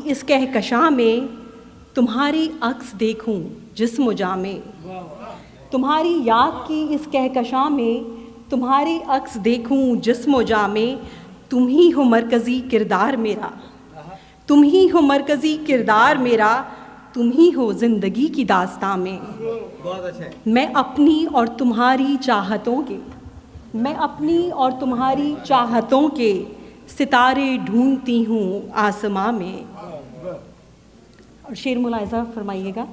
इस कहकशां में तुम्हारी अक्स देखूं जिस्म जामे। तुम्हारी याद की इस कहकशां में तुम्हारी अक्स देखूं जिस्म जामे। तुम ही हो मरकज़ी किरदार मेरा, तुम ही हो मरकज़ी किरदार मेरा, तुम ही हो ज़िंदगी की दास्तां में। मैं अपनी और तुम्हारी चाहतों के, मैं अपनी और तुम्हारी चाहतों के सितारे ढूंढती हूँ आसमां में। और शेर मुलाहिज़ा फरमाइएगा।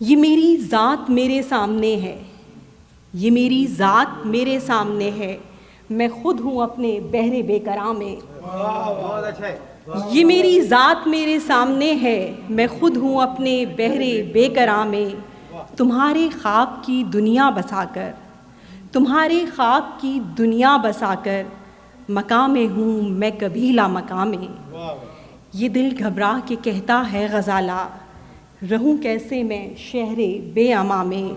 ये मेरी ज़ात मेरे सामने है, ये मेरी ज़ात मेरे सामने है, मैं खुद हूँ अपने बहरे बेकरां में। ये मेरी ज़ात मेरे सामने है, मैं खुद हूँ अपने बहरे बेकरां में। तुम्हारे ख्वाब की दुनिया बसाकर, तुम्हारे ख्वाब की दुनिया बसाकर मकां में हूँ मैं कबीला मकां में। ये दिल घबरा के कहता है गज़ाला, रहूं कैसे मैं शहरे बेअमा में।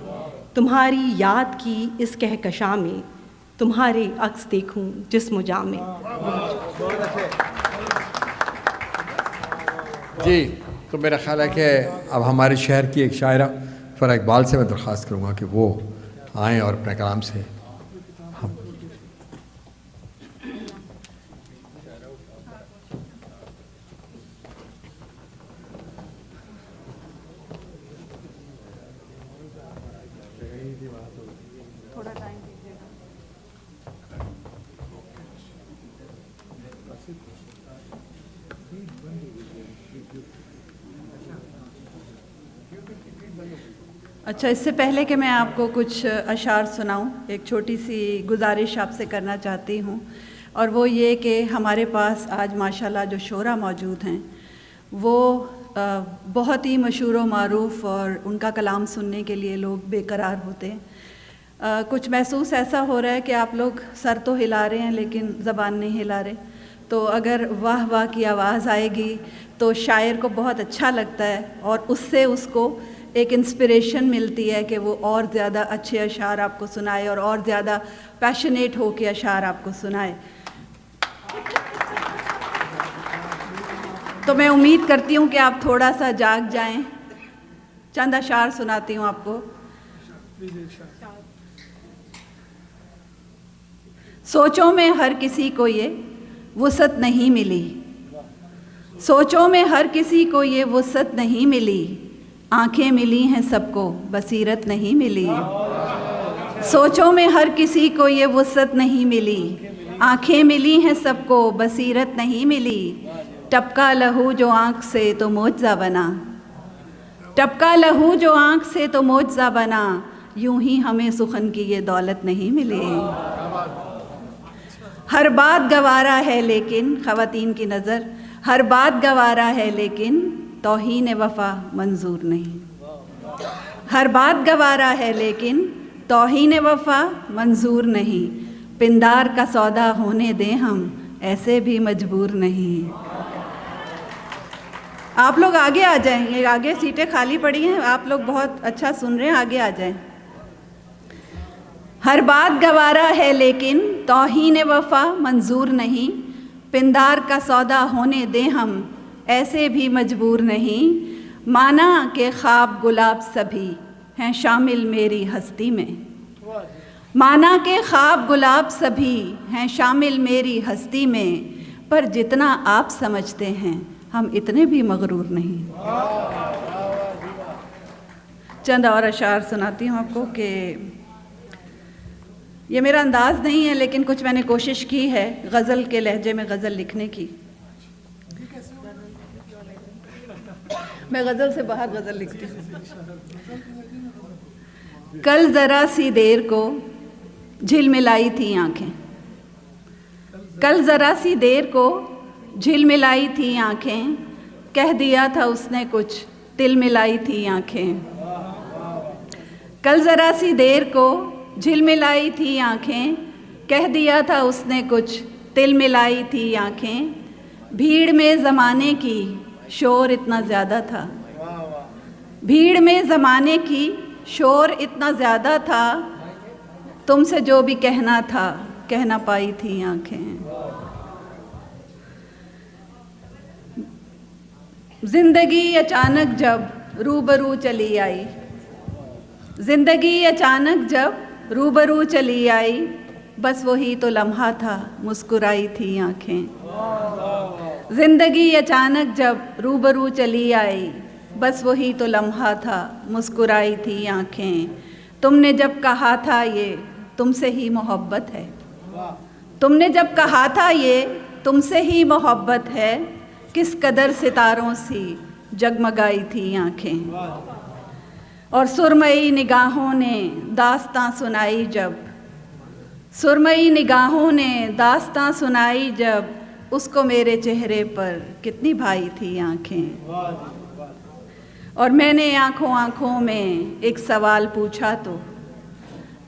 तुम्हारी याद की इस कहकशां में तुम्हारे अक्स देखूं जिस्म जामे। जी, तो मेरा ख़्याल है कि अब हमारे शहर की एक शायरा फ़रा इकबाल से मैं दरख्वास्त करूँगा कि वो आएँ और अपने कलाम से हम थोड़ा टाइम दीजिएगा। अच्छा, इससे पहले कि मैं आपको कुछ अशार सुनाऊं, एक छोटी सी गुजारिश आपसे करना चाहती हूं, और वो ये कि हमारे पास आज माशाल्लाह जो शोरा मौजूद हैं वो बहुत ही मशहूर व मारूफ़, और उनका कलाम सुनने के लिए लोग बेकरार होते हैं। कुछ महसूस ऐसा हो रहा है कि आप लोग सर तो हिला रहे हैं लेकिन ज़बान नहीं हिला रहे। तो अगर वाह वाह की आवाज़ आएगी तो शायर को बहुत अच्छा लगता है और उससे उसको एक इंस्पिरेशन मिलती है कि वो और ज़्यादा अच्छे अशार आपको सुनाए और ज़्यादा पैशनेट हो के अशार आपको सुनाए। तो मैं उम्मीद करती हूँ कि आप थोड़ा सा जाग जाएं। चंद अशार सुनाती हूँ आपको। सोचों में हर किसी को ये वुसअत नहीं मिली, सोचों में हर किसी को ये वुसअत नहीं मिली, आंखें मिली हैं सबको बसीरत नहीं मिली। सोचों में हर किसी को ये वुसअत नहीं मिली, आंखें मिली हैं सबको बसीरत नहीं मिली। टपका लहू जो आँख से तो मोजा बना, टपका लहू जो आँख से तो मोजा बना, यूं ही हमें सुखन की ये दौलत नहीं मिली। हर बात गवारा है लेकिन ख़वातीन की नज़र, हर बात गवारा है लेकिन तौहीन वफ़ा मंजूर नहीं। हर बात गवारा है लेकिन तौहीन वफ़ा मंजूर नहीं। पिंदार का सौदा होने दें हम ऐसे भी मजबूर नहीं। आप लोग आगे आ जाएं, ये आगे सीटें खाली पड़ी हैं, आप लोग बहुत अच्छा सुन रहे हैं, आगे आ जाएं। हर बात गवारा है लेकिन तौहीन वफ़ा मंजूर नहीं। पिंदार का सौदा होने दें हम ऐसे भी मजबूर नहीं। माना के ख्वाब गुलाब सभी हैं शामिल मेरी हस्ती में, माना के ख्वाब गुलाब सभी हैं शामिल मेरी हस्ती में, पर जितना आप समझते हैं हम इतने भी मगरूर नहीं। चंद और अशार सुनाती हूँ आपको कि ये मेरा अंदाज़ नहीं है लेकिन कुछ मैंने कोशिश की है गज़ल के लहजे में गज़ल लिखने की। मैं गज़ल से बाहर गज़ल लिखती हूँ। कल ज़रा सी देर को झिलमिलाई थी आँखें, कल ज़रा सी देर को झिलमिलाई थी आँखें, कह दिया था उसने कुछ तिल मिलाई थी आँखें। कल ज़रा सी देर को झिलमिलाई थी आँखें, कह दिया था उसने कुछ तिल मिलाई थी आँखें। भीड़ में ज़माने की शोर इतना ज़्यादा था, भीड़ में ज़माने की शोर इतना ज़्यादा था, तुमसे जो भी कहना था कह ना पाई थी आँखें। जिंदगी अचानक जब रूबरू चली आई, जिंदगी अचानक जब रूबरू चली आई, बस वही तो लम्हा था मुस्कुराई थी आंखें। जिंदगी अचानक जब रूबरू चली आई, बस वही तो लम्हा था मुस्कुराई थी आंखें। तुमने जब कहा था ये तुमसे ही मोहब्बत है, तुमने जब कहा था ये तुमसे ही मोहब्बत है, किस कदर सितारों सी जगमगाई थी आंखें। और सुरमई निगाहों ने दास्तां सुनाई जब, सुरमई निगाहों ने दास्तां सुनाई जब, उसको मेरे चेहरे पर कितनी भाई थी आंखें। और मैंने आंखों आंखों में एक सवाल पूछा तो,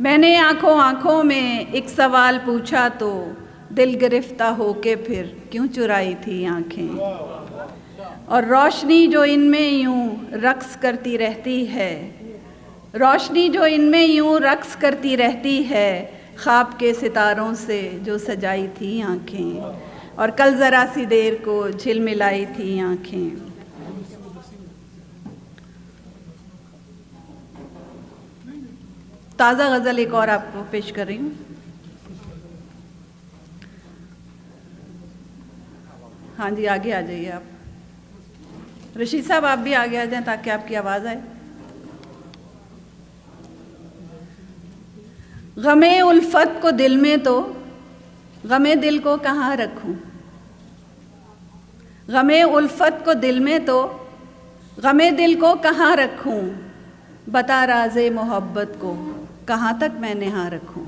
मैंने आंखों आंखों में एक सवाल पूछा तो, दिल गिरफ्ता होके फिर क्यों चुराई थी आंखें। और रोशनी जो इनमें यूं रक्स करती रहती है, रोशनी जो इनमें यूं रक्स करती रहती है, ख्वाब के सितारों से जो सजाई थी आंखें। और कल ज़रा सी देर को झिलमिलाई थी आंखें। ताज़ा गज़ल एक और आपको पेश कर रही हूँ। हाँ जी, आगे आ जाइए आप। रशीद साहब आप भी आगे आ जाएं ताकि आपकी आवाज़ आए। गमे उल्फत को दिल में तो गमे दिल को कहाँ रखूं, गमे उल्फत को दिल में तो गमे दिल को कहाँ रखूं, बता राज़े मोहब्बत को कहाँ तक मैं निहार रखूं।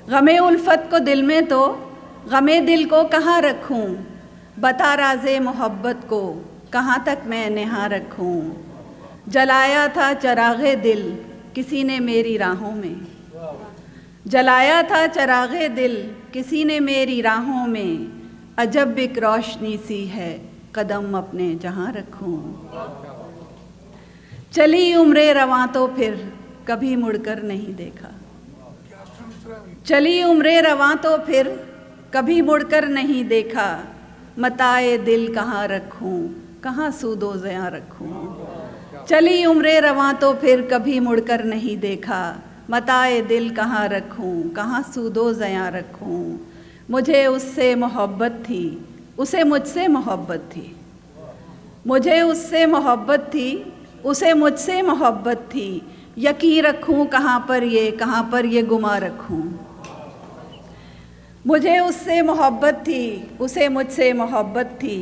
गमे उल्फत को दिल में तो गमे दिल को कहाँ रखूं, बता राज़े मोहब्बत को कहाँ तक मैं निहार रखूं। जलाया था चराग़े दिल किसी ने मेरी राहों में, जलाया था चराग़े दिल किसी ने मेरी राहों में, अजब एक रोशनी सी है कदम अपने जहाँ रखूं। चली उम्रे रवां तो फिर कभी मुड़कर नहीं देखा, चली उम्रे रवां तो फिर कभी मुड़कर नहीं देखा, मताए दिल कहाँ रखूं, कहाँ सूदो ज़यां रखूं। चली उम्रे रवां तो फिर कभी मुड़कर नहीं देखा, मताए दिल कहाँ रखूं, कहाँ सूदो ज़यां रखूं। मुझे उससे मोहब्बत थी, उसे मुझसे मोहब्बत थी, मुझे उससे मोहब्बत थी, उसे मुझसे मोहब्बत थी, यकीन रखूं कहाँ पर ये गुमा रखूं। मुझे उससे मोहब्बत थी, उसे मुझसे मोहब्बत थी,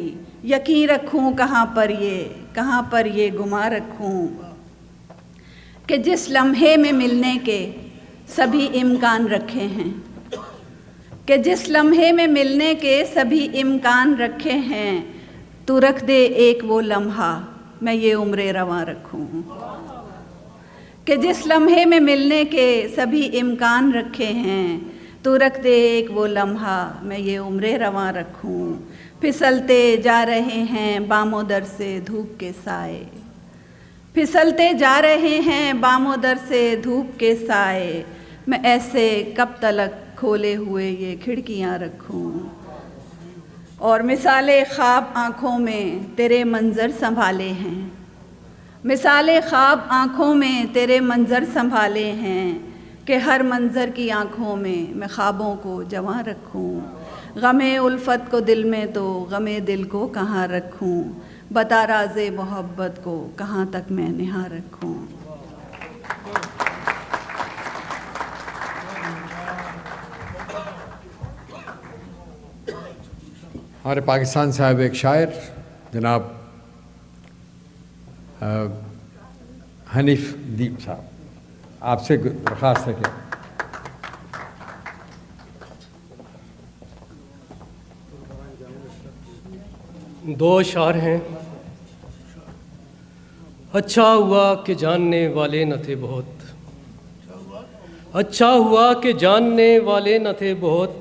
यकीन रखूं कहाँ पर ये गुमा रखूं। कि जिस लम्हे में मिलने के सभी इम्कान रखे हैं, कि जिस लम्हे में मिलने के सभी इम्कान रखे हैं, तू रख दे एक वो लम्हा मैं ये उम्रे रवां रखूं। कि जिस लम्हे में मिलने के सभी इम्कान रखे हैं, तू रख दे एक वो लम्हा मैं ये उम्रे रवां रखूं। फिसलते जा रहे हैं बामों दर से धूप के साए, फिसलते जा रहे हैं बामों दर से धूप के साए, मैं ऐसे कब तलक खोले हुए ये खिड़कियां रखूं। और मिसाले ख्वाब आँखों में तेरे मंज़र संभाले हैं, मिसाले ख्वाब आँखों में तेरे मंज़र संभाले हैं, कि हर मंज़र की आँखों में मैं ख्वाबों को जवां रखूं। गमे उल्फत को दिल में तो गमे दिल को कहाँ रखूं, बता राज़े मोहब्बत को कहाँ तक मैं निहार रखूं। हमारे पाकिस्तान से आए एक शायर जनाब हनीफ दीप साहब, आपसे दरख्वास्त है कि दो अशार हैं। अच्छा हुआ कि जानने वाले न थे बहुत, अच्छा हुआ कि जानने वाले न थे बहुत,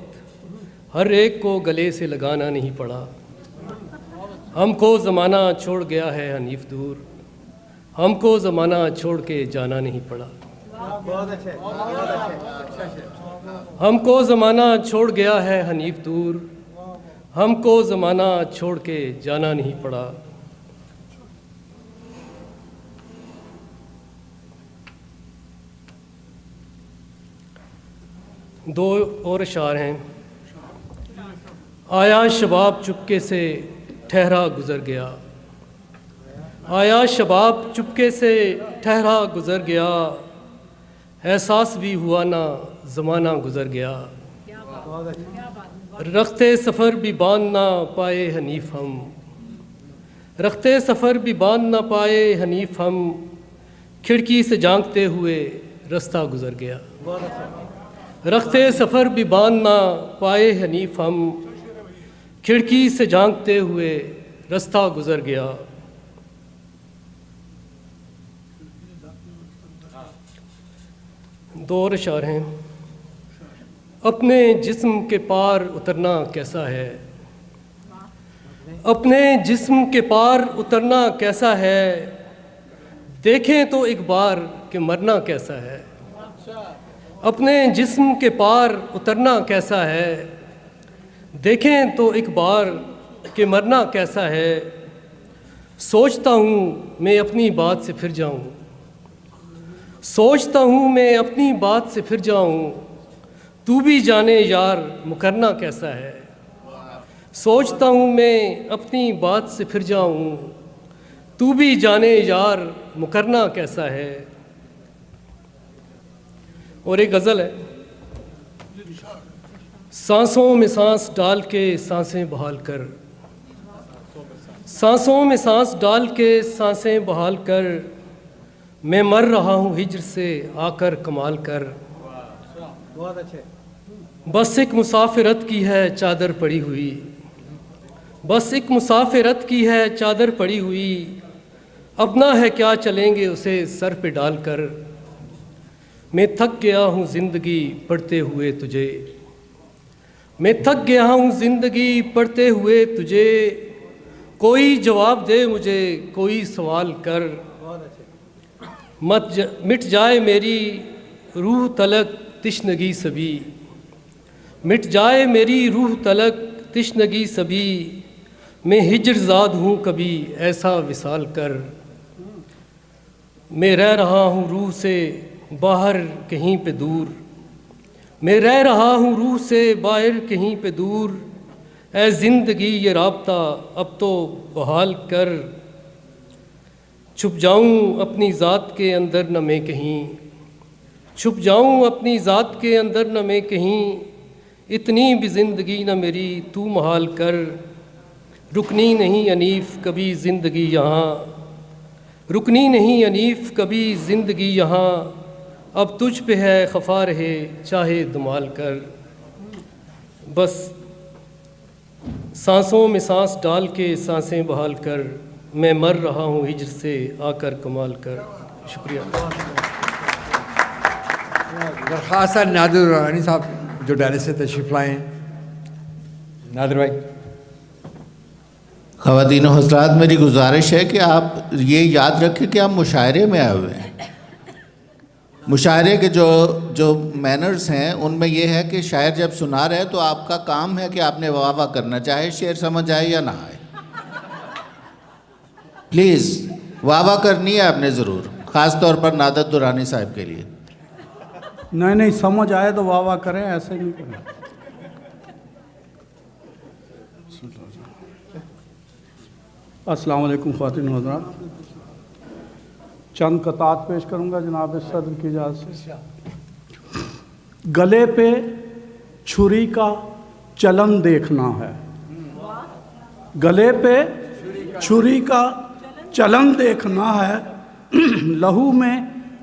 हर एक को गले से लगाना नहीं पड़ा। हमको ज़माना छोड़ गया है हनीफ दूर, हमको ज़माना छोड़ के जाना नहीं पड़ा। हमको ज़माना छोड़ गया है हनीफ दूर, हमको ज़माना छोड़ के जाना नहीं पड़ा। दो और अशार हैं। आया शबाब चुपके से ठहरा गुज़र गया, आया शबाब चुपके से ठहरा गुज़र गया, एहसास भी हुआ ना ज़माना गुज़र गया। रखते सफ़र भी बांध ना पाए हनीफ हम, रखते सफ़र भी बांध ना पाए हनीफ हम, खिड़की से झांकते हुए रास्ता गुज़र गया। रखते सफ़र भी बांध ना पाए हनीफ हम, खिड़की से झांकते हुए रास्ता गुज़र गया। दो और अशार हैं। अपने जिस्म के पार उतरना कैसा है, अपने जिस्म के पार उतरना कैसा है, देखें तो एक बार कि मरना कैसा है। अपने जिस्म के पार उतरना कैसा है, देखें तो एक बार कि मरना कैसा है। सोचता हूँ मैं अपनी बात से फिर जाऊँ, सोचता हूँ मैं अपनी बात से फिर जाऊँ, तू भी जाने यार मुकरना कैसा है। सोचता हूँ मैं अपनी बात से फिर जाऊँ, तू भी जाने यार मुकरना कैसा है। और एक गज़ल है। सांसों में सांस डाल के सांसें बहाल कर, सांसों में सांस डाल के सांसें बहाल कर, मैं मर रहा हूँ हिज्र से आकर कमाल कर। बहुत अच्छे। बस एक मुसाफिरत की है चादर पड़ी हुई, बस एक मुसाफिरत की है चादर पड़ी हुई, अपना है क्या चलेंगे उसे सर पे डाल कर। मैं थक गया हूँ ज़िंदगी पढ़ते हुए तुझे, मैं थक गया हूँ ज़िंदगी पढ़ते हुए तुझे, कोई जवाब दे मुझे कोई सवाल कर। मिट जाए मेरी रूह तलक तिश्नगी सभी, मिट जाए मेरी रूह तलक तिश्नगी सभी, मैं हिज्रज़ाद हूँ कभी ऐसा विसाल कर। मैं रह रहा हूँ रूह से बाहर कहीं पे दूर, मैं रह रहा हूँ रूह से बाहर कहीं पे दूर, ऐ ज़िंदगी ये राब्ता अब तो बहाल कर। छुप जाऊँ अपनी ज़ात के अंदर न मैं कहीं, छुप जाऊँ अपनी ज़ात के अंदर न मैं कहीं, इतनी भी ज़िंदगी न मेरी तू महाल कर। रुकनी नहीं अनीफ कभी ज़िंदगी यहाँ, रुकनी नहीं अनीफ कभी ज़िंदगी यहाँ, अब तुझ पे है खफा रहे चाहे धमाल कर। बस सांसों में सांस डाल के सांसें बहाल कर, मैं मर रहा हूँ हिज्र से आकर कमाल कर। शुक्रिया। दरख्वास्त है नादिर दुरानी साहब जो दिल्ली से तशरीफ़ लाए हैं। नादिर भाई। ख़वातीन और हज़रात, मेरी गुजारिश है कि आप ये याद रखें कि आप मुशायरे में आए हुए हैं। मुशायरे के जो मैनर्स हैं उनमें ये है कि शायर जब सुना रहे तो आपका काम है कि आपने वाह वाह करना, चाहे शेर समझ आए या ना आए। प्लीज़ वाह वाह करनी है आपने ज़रूर, ख़ास तौर पर नादर दुरानी साहब के लिए। नहीं समझ आए तो वाह वाह करें, ऐसे नहीं करें। अस्सलाम वालेकुम ख़वातीन और हज़रात, चंद कतात पेश करूंगा जनाब सदर की इजाज़त से। गले पे छुरी का चलन देखना है, गले पे छुरी का चलन देखना है, लहू में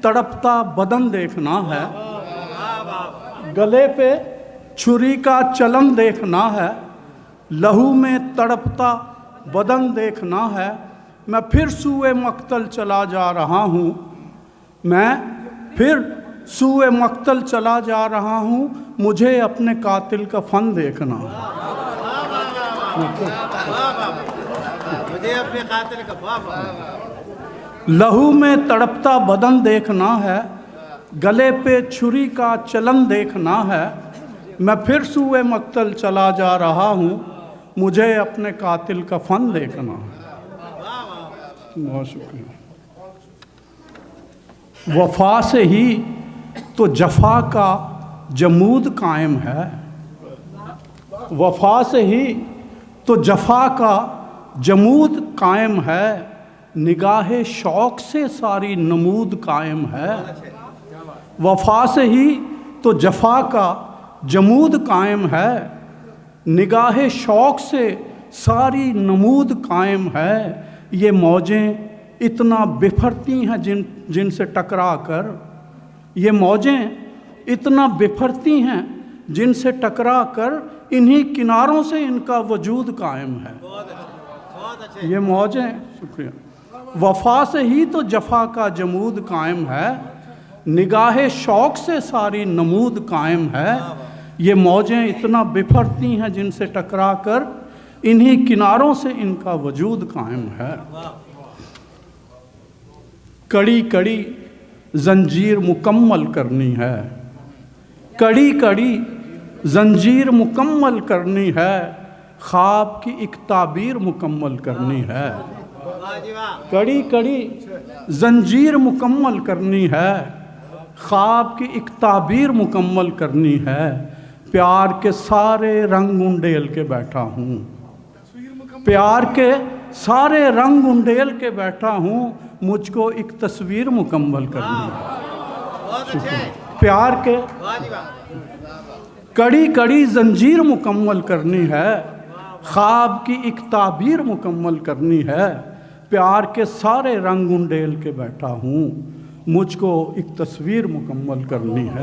तड़पता बदन देखना है। गले पे छुरी का चलन देखना है, लहू में तड़पता बदन देखना है। मैं फिर सूए मक्तल चला जा रहा हूँ, मैं फिर सूए मक्तल चला जा रहा हूँ, मुझे अपने कातिल का फन देखना। मुझे अपने कातिल का लहू में तड़पता बदन देखना है, गले पे छुरी का चलन देखना है। मैं फिर सूए मक्तल चला जा रहा हूँ, मुझे अपने कातिल का फन देखना है। बहुत शुक्रिया। वफा से ही तो जफा का जमूद कायम है, वफा से ही तो जफा का जमूद कायम है, निगाहे शौक़ से सारी नमूद कायम है। वफा से ही तो जफा का जमूद कायम है, निगाहे शौक़ से सारी नमूद कायम है। ये मौजें इतना बिफरती हैं जिनसे टकरा कर, ये मौजें इतना बिफरती हैं जिनसे टकरा कर, इन्हीं किनारों से इनका वजूद कायम है। ये मौजें, शुक्रिया। वफा से ही तो जफा का जमूद कायम है, निगाहे शौक़ से सारी नमूद कायम है। ये मौजें इतना बिफरती हैं जिनसे टकरा कर, इन्हीं किनारों से इनका वजूद कायम है। कड़ी कड़ी जंजीर मुकम्मल करनी है, कड़ी कड़ी जंजीर मुकम्मल करनी है, ख्वाब की एक ताबीर मुकम्मल करनी है। कड़ी कड़ी जंजीर मुकम्मल करनी है, ख्वाब की एक ताबीर मुकम्मल करनी है। प्यार के सारे रंग उंडेल के बैठा हूँ, प्यार के सारे रंग उंडेल के बैठा हूँ, मुझको एक तस्वीर मुकम्मल करनी है। प्यार के कड़ी कड़ी जंजीर मुकम्मल करनी है, ख्वाब की एक ताबीर मुकम्मल करनी है। प्यार के सारे रंग उंडेल के बैठा हूँ, मुझको एक तस्वीर मुकम्मल करनी है।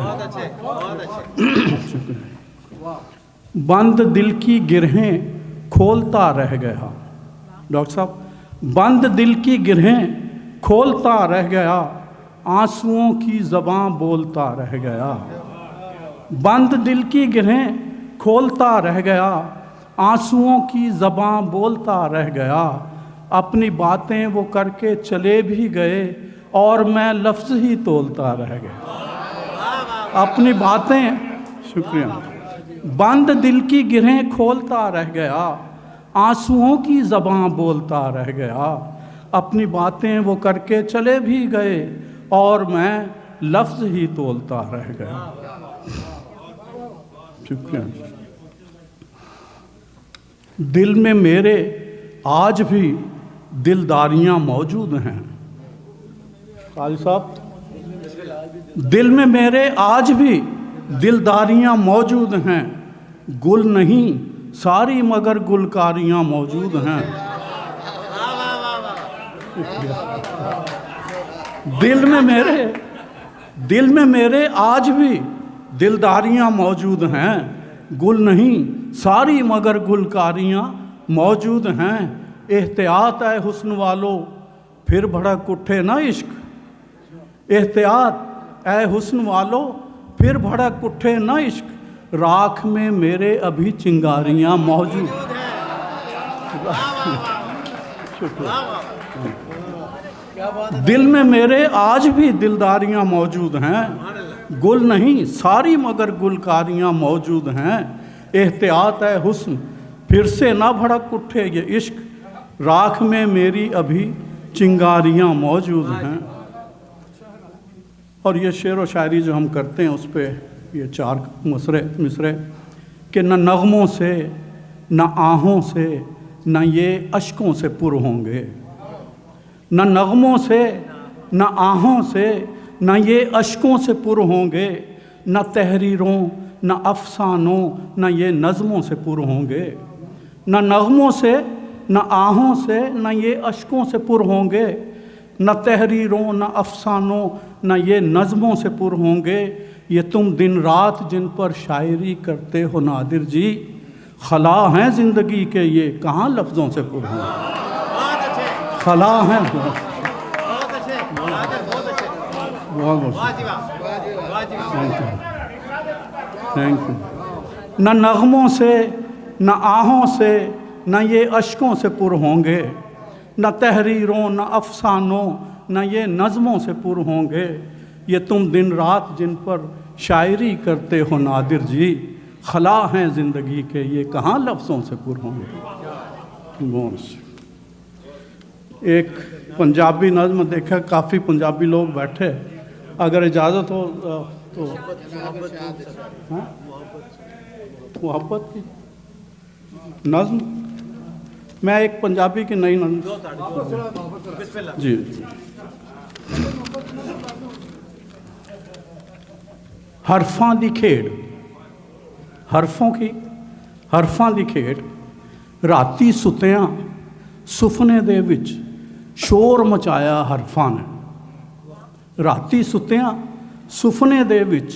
बंद दिल की गिरहें खोलता रह गया, डॉक्टर साहब, बंद दिल की गिरहें खोलता रह गया, आंसुओं की ज़बां बोलता रह गया। बंद दिल की गिरहें खोलता रह गया, आंसुओं की ज़बां बोलता रह गया। अपनी बातें वो करके चले भी गए और मैं लफ्ज़ ही तोलता रह गया। अपनी बातें, शुक्रिया। बंद दिल की गिरहें खोलता रह गया, आंसुओं की ज़बां बोलता रह गया। अपनी बातें वो करके चले भी गए और मैं लफ्ज़ ही तोलता रह गया। शुक्रिया। दिल में मेरे आज भी दिलदारियां मौजूद हैं, काली साहब, दिल में मेरे आज भी दिलदारियां मौजूद हैं। गुल नहीं सारी मगर गुलकारियां मौजूद हैं। दिल में मेरे आज भी दिलदारियां मौजूद हैं। गुल नहीं सारी मगर गुलकारियां मौजूद हैं। एहतियात है हुस्न वालों फिर भड़क उठे ना इश्क, एहतियात है हुस्न वालों फिर भड़क उठे ना इश्क। राख में मेरे अभी चिंगारियां मौजूद हैं। दिल में मेरे आज भी दिलदारियां मौजूद हैं। गुल नहीं सारी मगर गुलकारियां मौजूद हैं। एहतियात है हुस्न फिर से ना भड़क उठे ये इश्क। राख में मेरी अभी चिंगारियां मौजूद हैं। और ये शेर व शायरी जो हम करते हैं उस पर ये 4 मिसरे कि न नग़मों से न आहों से न ये अश्कों से पुर होंगे, न नग़मों से न आहों से न ये अश्कों से पुर होंगे, न तहरीरों न अफसानों न ये नज़मों से पुर होंगे। न नग़मों से न आहों से न ये अश्कों से पुर होंगे, न तहरीरों न अफसानों न ये नज़मों से पुर होंगे। ये तुम दिन रात जिन पर शायरी करते हो नादिर जी, खला हैं ज़िंदगी के ये कहाँ लफ्ज़ों से पुर होंगे। खला हैं थैंक यू। न नग़मों से न आहों से न ये अश्कों से पुर होंगे, न तहरीरों न अफसानों न ये नज़मों से पुर होंगे। ये तुम दिन रात जिन पर शायरी करते हो नादिर जी, खला हैं ज़िंदगी के, ये कहाँ लफ्ज़ों से पुर होंगे। एक पंजाबी नज़्म देखा, काफ़ी पंजाबी लोग बैठे, अगर इजाज़त हो तो मोहब्बत की नज़्म, मैं एक पंजाबी की नई नज़्म जी। हरफां दी खेड़, हरफां दी खेड़, राती सुत्तियां सुफने दे विच शोर मचाया हरफां ने। राती सुत्तियां सुफने दे विच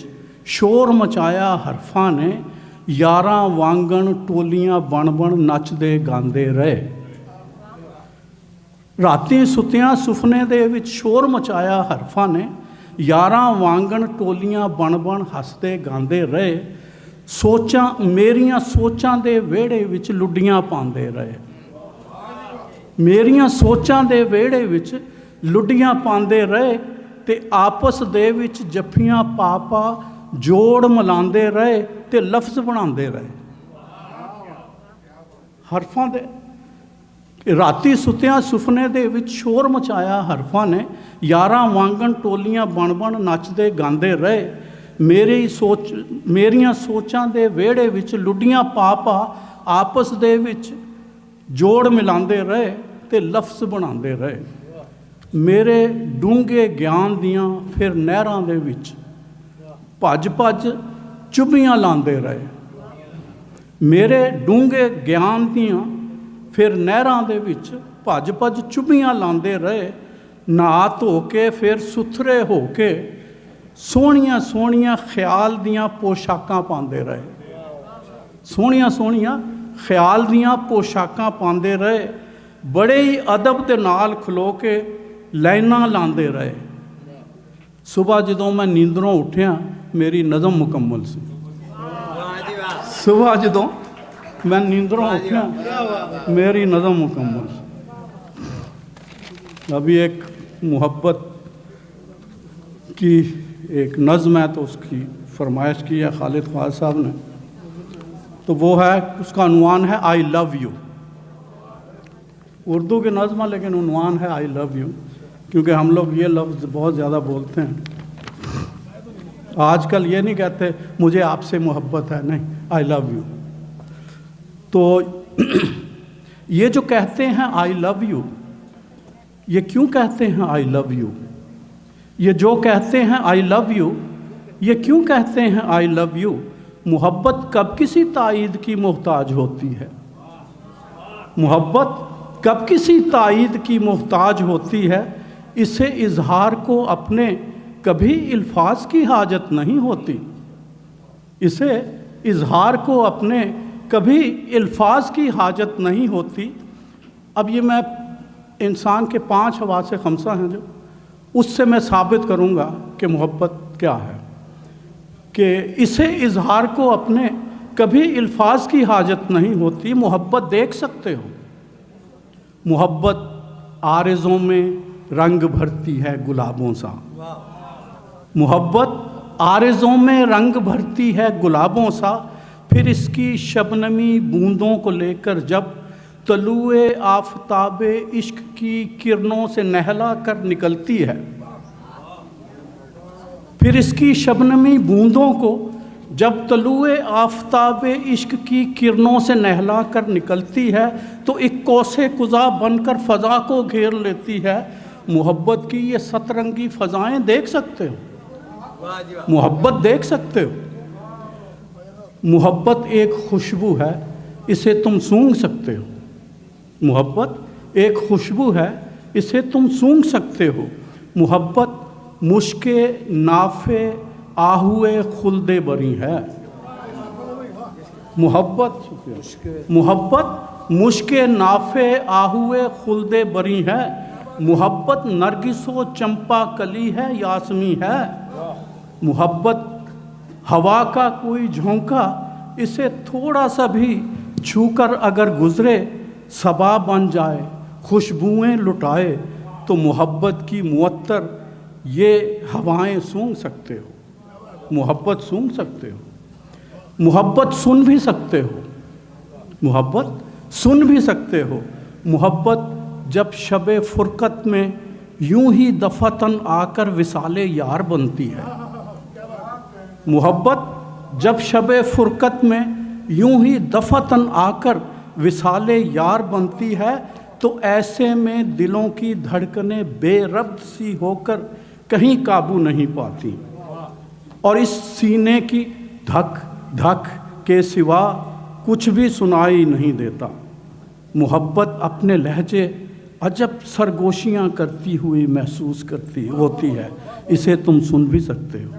शोर मचाया हरफां ने, यारां वांगण टोलियां बन बन नचदे गांदे रहे। राती सुत्तियां सुफने दे विच शोर मचाया हरफां ने, यारां वांगण टोलियां बन बन हसदे गांदे रहे। सोचां मेरियां सोचां दे वेड़े विच लुड्डियां पांदे रहे। मेरियां सोचां दे वेड़े विच लुड्डियां पांदे रहे, ते आपस दे विच जफ्फियां पा पा जोड़ मिलांदे रहे ते लफ्ज़ बनांदे रहे। हरफां दे राती सुत्तियां सुफने दे विच शोर मचाया हरफां ने, यारां वांगण टोलियां बन बन नचदे गांदे रहे। मेरियां सोचां दे वेड़े विच लुड्डियां पा पा आपस दे विच जोड़ मिलांदे रहे ते लफ्ज़ बनांदे रहे। मेरे डूंगे ज्ञान दियां फिर नहरां दे विच भज भज चुभियां लांदे रहे। मेरे डूंगे ज्ञान दियां फिर नहरां दे विच भज भज चुभियां लांदे रहे। नहा धो के फिर सुथरे हो के सोहणियां सोहणियां ख्याल दियां पोशाकां पांदे रहे। सोहणियां सोहणियां ख्याल दियां पोशाकां पांदे रहे। बड़े ही अदब दे नाल खलो के लाइनां लांदे रहे। सुबह जदों मैं नींदरों उठिया मेरी नज़म मुकम्मल सी। सुबह जदों मैं नींदरों उठिया मेरी नज़म मुकम्मल सी। अभी एक मोहब्बत की एक नज़म है तो उसकी फरमाइश की है खालिद ख्वाजा साहब ने, तो वो है, उसका उन्वान है आई लव यू। उर्दू की नज़म है लेकिन उन्वान है आई लव यू, क्योंकि हम लोग ये लफ्ज़ बहुत ज़्यादा बोलते हैं। आजकल ये नहीं कहते मुझे आपसे मोहब्बत है, नहीं, आई लव यू। तो ये जो कहते हैं आई लव यू, ये क्यों कहते हैं आई लव यू? ये जो कहते हैं आई लव यू, ये क्यों कहते हैं आई लव यू? मोहब्बत कब किसी तायीद की मोहताज होती है? मोहब्बत कब किसी तायीद की मोहताज होती है? इसे इजहार को अपने कभी अल्फाज की हाजत नहीं होती। इसे इजहार को अपने कभी अल्फाज की हाजत नहीं होती। अब ये मैं इंसान के 5 हवासे खमसा हैं जो, उससे मैं साबित करूँगा कि मोहब्बत क्या है, कि इसे इजहार को अपने कभी अल्फाज की हाजत नहीं होती। मोहब्बत देख सकते हो, मोहब्बत आरज़ों में रंग भरती है गुलाबों सा। मोहब्बत आरज़ों में रंग भरती है गुलाबों सा, फिर इसकी शबनमी बूंदों को लेकर जब तलुए आफताबे इश्क की किरणों से नहला कर निकलती है। फिर इसकी शबनमी बूंदों को जब तलुए आफताबे इश्क की किरणों से नहला कर निकलती है, तो एक कौसे कुज़ा बनकर फ़ज़ा को घेर लेती है। मोहब्बत की ये सतरंगी फ़ज़ाएँ देख सकते हो, मोहब्बत देख सकते हो। मोहब्बत एक खुशबू है, इसे तुम सूंघ सकते हो। मोहब्बत एक खुशबू है, इसे तुम सूंघ सकते हो। मोहब्बत मुश्के नाफे आहुए खुल्दे बरी है। मोहब्बत मुश्के नाफे आहुए खुल्दे बरी है। मोहब्बत नरगिसो चंपा कली है, यासमी है। मोहब्बत हवा का कोई झोंका, इसे थोड़ा सा भी छूकर अगर गुजरे, सबा बन जाए खुशबुएं लुटाए। तो मोहब्बत की मुअत्तर ये हवाएं सूंघ सकते हो, मोहब्बत सूंघ सकते हो। मोहब्बत सुन भी सकते हो, मोहब्बत सुन भी सकते हो। मोहब्बत जब शबे फुरकत में यूं ही दफातन आकर विसाले यार बनती है। मोहब्बत जब शबे फुरकत में यूं ही दफातन आकर विसाले यार बनती है, तो ऐसे में दिलों की धड़कनें बेरब्त सी होकर कहीं काबू नहीं पाती, और इस सीने की धक धक के सिवा कुछ भी सुनाई नहीं देता। मोहब्बत अपने लहजे अजब सरगोशियाँ करती हुई महसूस करती होती है, इसे तुम सुन भी सकते हो।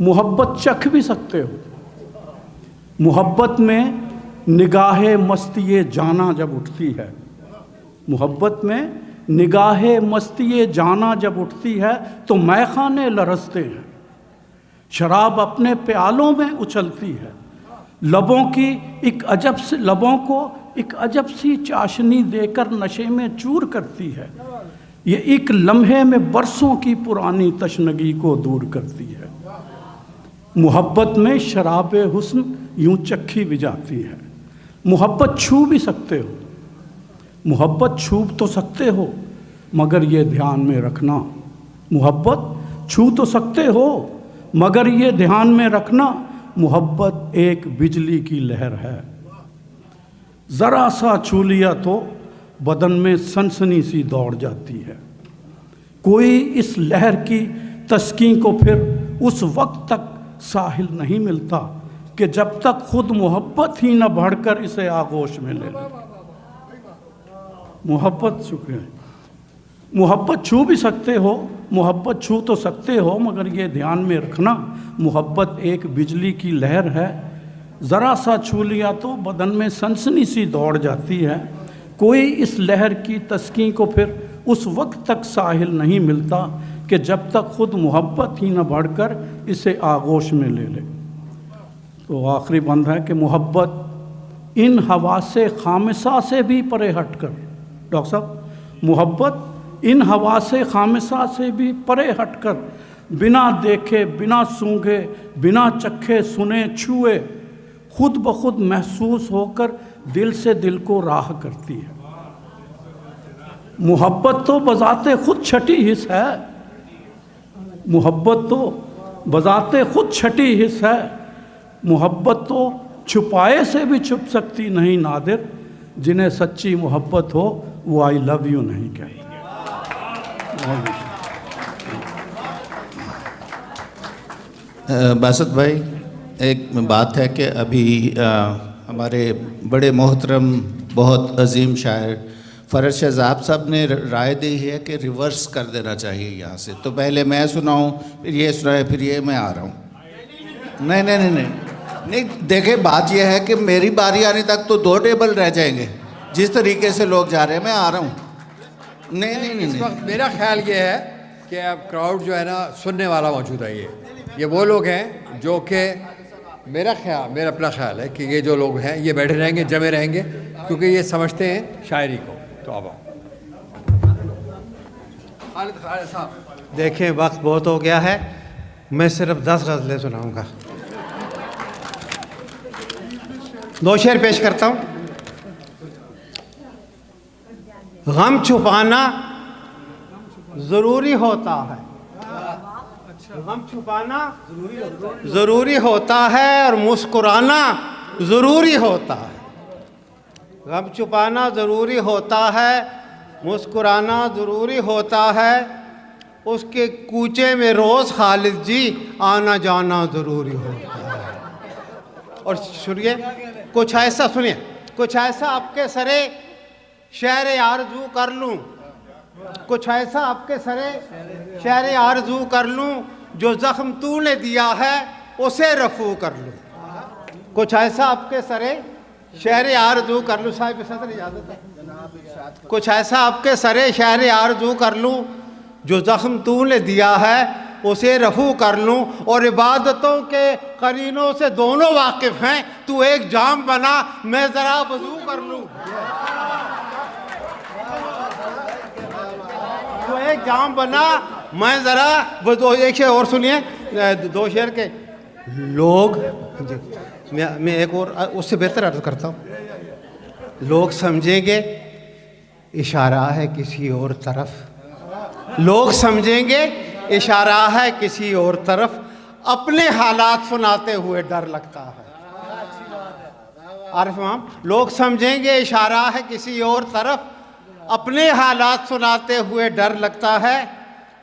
मोहब्बत चख भी सकते हो। मोहब्बत में निगाहे मस्तिये जाना जब उठती है, मोहब्बत में निगाहे मस्तिये जाना जब उठती है, तो मैखाने लरसते हैं, शराब अपने प्यालों में उछलती है, लबों को एक अजब सी चाशनी देकर नशे में चूर करती है। ये एक लम्हे में बरसों की पुरानी तशनगी को दूर करती है। मोहब्बत में शराबे हुस्न यूं चखी भी जाती है। मोहब्बत छू भी सकते हो, मोहब्बत छू तो सकते हो, मगर ये ध्यान में रखना, मोहब्बत छू तो सकते हो, मगर ये ध्यान में रखना, मोहब्बत एक बिजली की लहर है। ज़रा सा छू लिया तो बदन में सनसनी सी दौड़ जाती है। कोई इस लहर की तस्कीन को फिर उस वक्त तक साहिल नहीं मिलता कि जब तक खुद मोहब्बत ही न बढ़कर इसे आगोश में ले ले। मोहब्बत, शुक्रिया। मोहब्बत छू भी सकते हो, मोहब्बत छू तो सकते हो, मगर ये ध्यान में रखना, मोहब्बत एक बिजली की लहर है। ज़रा सा छू लिया तो बदन में सनसनी सी दौड़ जाती है। कोई इस लहर की तस्कीन को फिर उस वक्त तक साहिल नहीं मिलता कि जब तक खुद मोहब्बत ही न बढ़कर इसे आगोश में ले ले। तो आखिरी बंद है कि मोहब्बत इन हवासे खामिसा से भी परे हटकर, डॉक्टर साहब, मोहब्बत इन हवासे खामिसा से भी परे हटकर, बिना देखे, बिना सूंघे, बिना चखे, सुने, छुए, खुद ब खुद महसूस होकर दिल से दिल को राह करती है। मोहब्बत तो बजाते खुद छठी हिस्स है, मोहब्बत तो बजाते खुद छठी हिस्स है। मोहब्बत तो छुपाए से भी छुप सकती नहीं नादिर, जिन्हें सच्ची मोहब्बत हो वो आई लव यू नहीं कहते। बासत भाई, एक बात है कि अभी हमारे बड़े मोहतरम बहुत अजीम शायर फ़रज शहज़ाब साहब ने राय दी है कि रिवर्स कर देना चाहिए यहाँ से। तो पहले मैं सुनाऊँ, फिर ये सुनाए, फिर ये मैं आ रहा हूँ। नहीं, देखिए बात यह है कि मेरी बारी आने तक तो 2 टेबल रह जाएंगे, जिस तरीके से लोग जा रहे हैं। मैं आ रहा हूँ। नहीं, इस वक्त मेरा ख्याल ये है कि अब क्राउड जो है ना सुनने वाला मौजूद है। ये वो लोग हैं जो कि मेरा अपना ख्याल है कि ये जो लोग हैं ये बैठे रहेंगे, जमे रहेंगे, क्योंकि ये समझते हैं शायरी को। तो अब खालिद साहब, देखिए वक्त बहुत हो गया है, मैं सिर्फ 10 गज़लें सुनाऊंगा। 2 शेर पेश करता हूँ। गम छुपाना ज़रूरी होता है, गम छुपाना ज़रूरी होता है, और मुस्कुराना ज़रूरी होता है। गम छुपाना ज़रूरी होता है, मुस्कुराना ज़रूरी होता है, उसके कूचे में रोज़ खालिद जी आना जाना ज़रूरी होता है। और सुनिए कुछ ऐसा, सुनिए कुछ ऐसा आपके सरे शहर आरज़ू कर लूँ, कुछ ऐसा आपके सरे शहर आरज़ू कर लूँ, जो ज़ख्म तूने दिया है उसे रफू कर लूँ। कुछ ऐसा आपके सरे शहर आरज़ू कर लूँ। साहिब सदर इजाज़त है। कुछ ऐसा आपके सरे शहर आरज़ू कर लूँ, जो ज़ख्म तूने दिया है उसे रफू कर लूँ, और इबादतों के करीनों से दोनों वाकिफ़ हैं, तू एक जाम बना मैं ज़रा वज़ू कर लूँ। तो एक जाम बना मैं ज़रा वज़ू। एक शेर और सुनिए, 2 शेर के। लोग मैं एक और उससे बेहतर अर्ज करता हूँ, लोग समझेंगे इशारा है किसी और तरफ, लोग समझेंगे इशारा है किसी और तरफ, अपने हालात सुनाते हुए डर लगता है। आरिफ इमाम, लोग समझेंगे इशारा है किसी और तरफ, अपने हालात सुनाते हुए डर लगता है,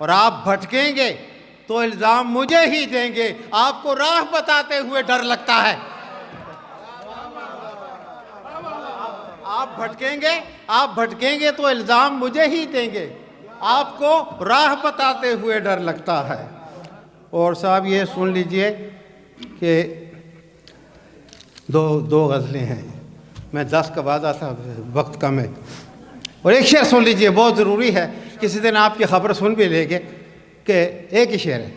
और आप भटकेंगे तो इल्ज़ाम मुझे ही देंगे, आपको राह बताते हुए डर लगता है। आप भटकेंगे तो इल्ज़ाम मुझे ही देंगे, आपको राह बताते हुए डर लगता है। और साहब ये सुन लीजिए कि दो गज़लें हैं, मैं 10 का वादा था, वक्त कम है। और एक शेर सुन लीजिए, बहुत ज़रूरी है, किसी दिन आपकी खबर सुन भी लेंगे कि एक ही शेर है